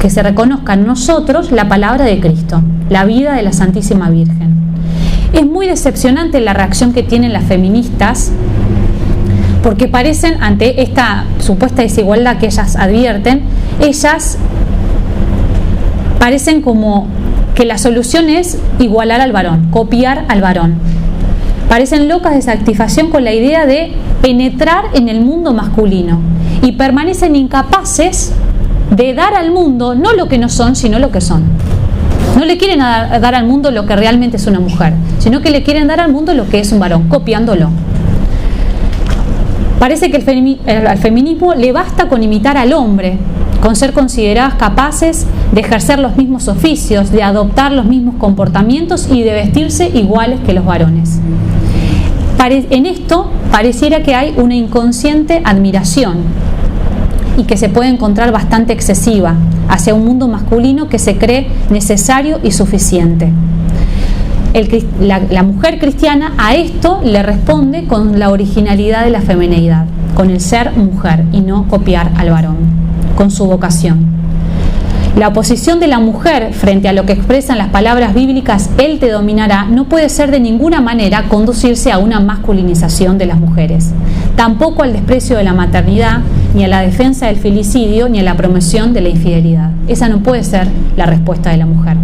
que se reconozca en nosotros la palabra de Cristo, la vida de la Santísima Virgen. Es muy decepcionante la reacción que tienen las feministas, porque parecen, ante esta supuesta desigualdad que ellas advierten, ellas parecen como que la solución es igualar al varón, copiar al varón. Parecen locas de satisfacción con la idea de penetrar en el mundo masculino y permanecen incapaces de dar al mundo no lo que no son, sino lo que son. No le quieren dar al mundo lo que realmente es una mujer, sino que le quieren dar al mundo lo que es un varón, copiándolo. Parece que al feminismo le basta con imitar al hombre, con ser consideradas capaces de ejercer los mismos oficios, de adoptar los mismos comportamientos y de vestirse iguales que los varones. En esto pareciera que hay una inconsciente admiración y que se puede encontrar bastante excesiva hacia un mundo masculino que se cree necesario y suficiente. La mujer cristiana a esto le responde con la originalidad de la femineidad, con el ser mujer y no copiar al varón, con su vocación. La oposición de la mujer frente a lo que expresan las palabras bíblicas "Él te dominará" no puede ser de ninguna manera conducirse a una masculinización de las mujeres, tampoco al desprecio de la maternidad, ni a la defensa del filicidio, ni a la promoción de la infidelidad. Esa no puede ser la respuesta de la mujer.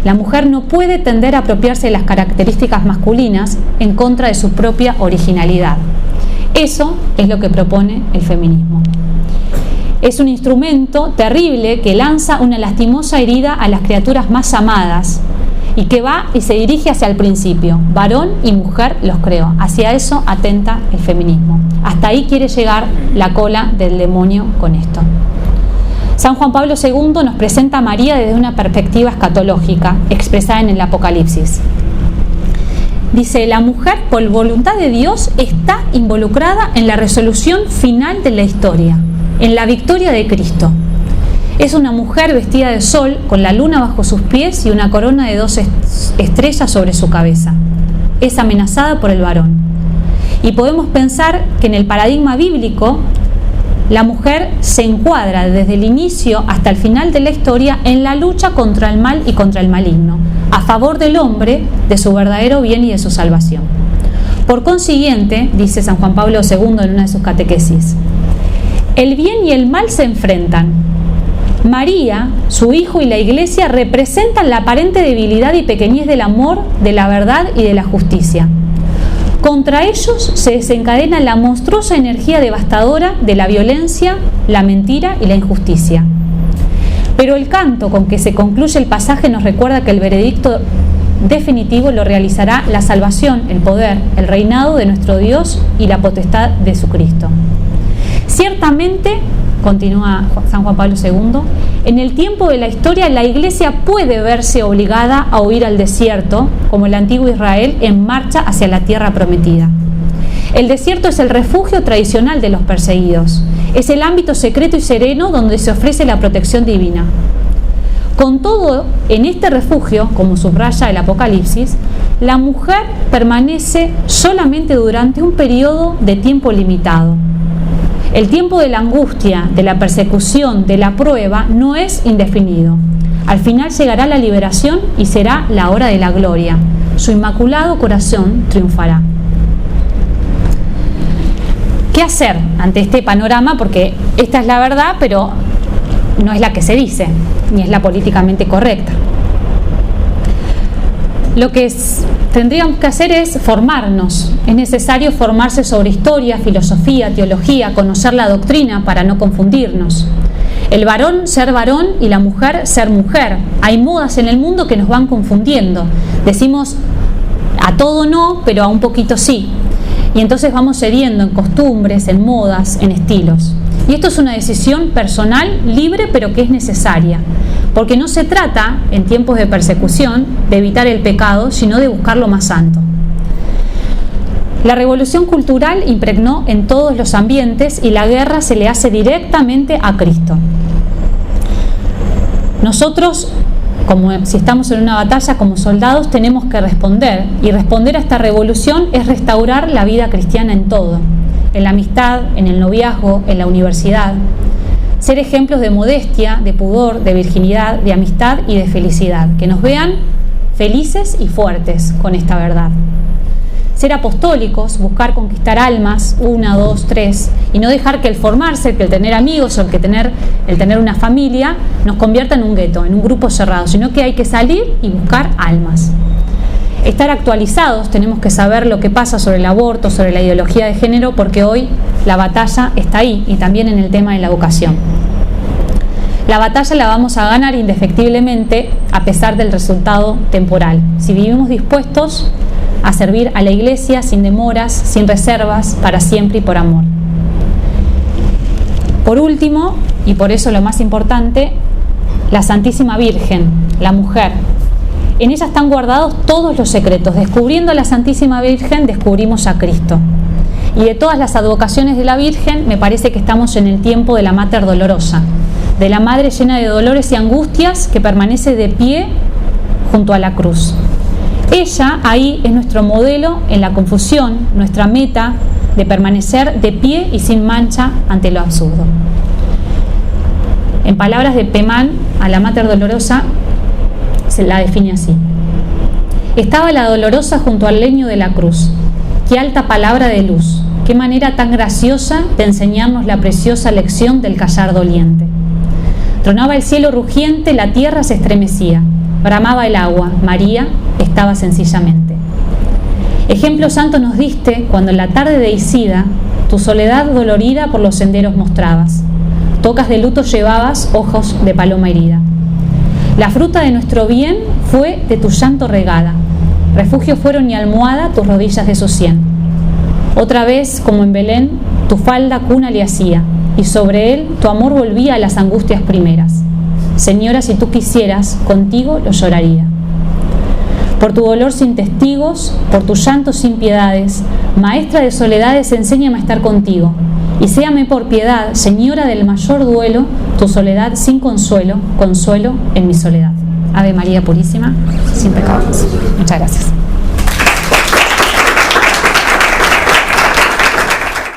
La mujer no puede tender a apropiarse de las características masculinas en contra de su propia originalidad. Eso es lo que propone el feminismo. Es un instrumento terrible que lanza una lastimosa herida a las criaturas más amadas y que va y se dirige hacia el principio. Varón y mujer los creó. Hacia eso atenta el feminismo. Hasta ahí quiere llegar la cola del demonio con esto. San Juan Pablo II nos presenta a María desde una perspectiva escatológica, expresada en el Apocalipsis. Dice: la mujer, por voluntad de Dios, está involucrada en la resolución final de la historia, en la victoria de Cristo. Es una mujer vestida de sol, con la luna bajo sus pies y una corona de 2 estrellas sobre su cabeza. Es amenazada por el varón. Y podemos pensar que en el paradigma bíblico la mujer se encuadra desde el inicio hasta el final de la historia en la lucha contra el mal y contra el maligno, a favor del hombre, de su verdadero bien y de su salvación. Por consiguiente, dice San Juan Pablo II en una de sus catequesis, el bien y el mal se enfrentan. María, su hijo y la Iglesia representan la aparente debilidad y pequeñez del amor, de la verdad y de la justicia. Contra ellos se desencadena la monstruosa energía devastadora de la violencia, la mentira y la injusticia. Pero el canto con que se concluye el pasaje nos recuerda que el veredicto definitivo lo realizará la salvación, el poder, el reinado de nuestro Dios y la potestad de su Cristo. Ciertamente, continúa San Juan Pablo II, en el tiempo de la historia la Iglesia puede verse obligada a huir al desierto, como el antiguo Israel, en marcha hacia la tierra prometida. El desierto es el refugio tradicional de los perseguidos, es el ámbito secreto y sereno donde se ofrece la protección divina. Con todo, en este refugio, como subraya el Apocalipsis, la mujer permanece solamente durante un periodo de tiempo limitado. El tiempo de la angustia, de la persecución, de la prueba, no es indefinido. Al final llegará la liberación y será la hora de la gloria. Su inmaculado corazón triunfará. ¿Qué hacer ante este panorama? Porque esta es la verdad, pero no es la que se dice, ni es la políticamente correcta. Lo que tendríamos que hacer es formarnos. Es necesario formarse sobre historia, filosofía, teología, conocer la doctrina para no confundirnos. El varón ser varón y la mujer ser mujer. Hay modas en el mundo que nos van confundiendo. Decimos a todo no, pero a un poquito sí. Y entonces vamos cediendo en costumbres, en modas, en estilos. Y esto es una decisión personal, libre, pero que es necesaria. Porque no se trata, en tiempos de persecución, de evitar el pecado, sino de buscar lo más santo. La revolución cultural impregnó en todos los ambientes y la guerra se le hace directamente a Cristo. Nosotros, como si estamos en una batalla, como soldados, tenemos que responder. Y responder a esta revolución es restaurar la vida cristiana en todo. En la amistad, en el noviazgo, en la universidad. Ser ejemplos de modestia, de pudor, de virginidad, de amistad y de felicidad. Que nos vean felices y fuertes con esta verdad. Ser apostólicos, buscar conquistar almas, 1, 2, 3, y no dejar que el formarse, que el tener amigos o el tener una familia nos convierta en un gueto, en un grupo cerrado, sino que hay que salir y buscar almas. Estar actualizados, tenemos que saber lo que pasa sobre el aborto, sobre la ideología de género, porque hoy la batalla está ahí y también en el tema de la vocación. La batalla la vamos a ganar indefectiblemente a pesar del resultado temporal, si vivimos dispuestos a servir a la Iglesia sin demoras, sin reservas, para siempre y por amor. Por último, y por eso lo más importante, la Santísima Virgen, la mujer. En ella están guardados todos los secretos. Descubriendo a la Santísima Virgen, descubrimos a Cristo. Y de todas las advocaciones de la Virgen, me parece que estamos en el tiempo de la Mater Dolorosa, de la Madre llena de dolores y angustias que permanece de pie junto a la cruz. Ella ahí es nuestro modelo en la confusión, nuestra meta de permanecer de pie y sin mancha ante lo absurdo. En palabras de Pemán, a la Mater Dolorosa se la define así: estaba la Dolorosa junto al leño de la cruz. Qué alta palabra de luz, qué manera tan graciosa de enseñarnos la preciosa lección del callar doliente. Tronaba el cielo rugiente, la tierra se estremecía, bramaba el agua, María estaba sencillamente. Ejemplo santo nos diste cuando en la tarde de Isida tu soledad dolorida por los senderos mostrabas. Tocas de luto llevabas, ojos de paloma herida. La fruta de nuestro bien fue de tu llanto regada. Refugio fueron y almohada tus rodillas de su sien. Otra vez, como en Belén, tu falda cuna le hacía, y sobre él tu amor volvía a las angustias primeras. Señora, si tú quisieras, contigo lo lloraría. Por tu dolor sin testigos, por tu llanto sin piedades, maestra de soledades, enséñame a estar contigo. Y séame por piedad, señora del mayor duelo, tu soledad sin consuelo, consuelo en mi soledad. Ave María Purísima, sin pecados. Muchas gracias.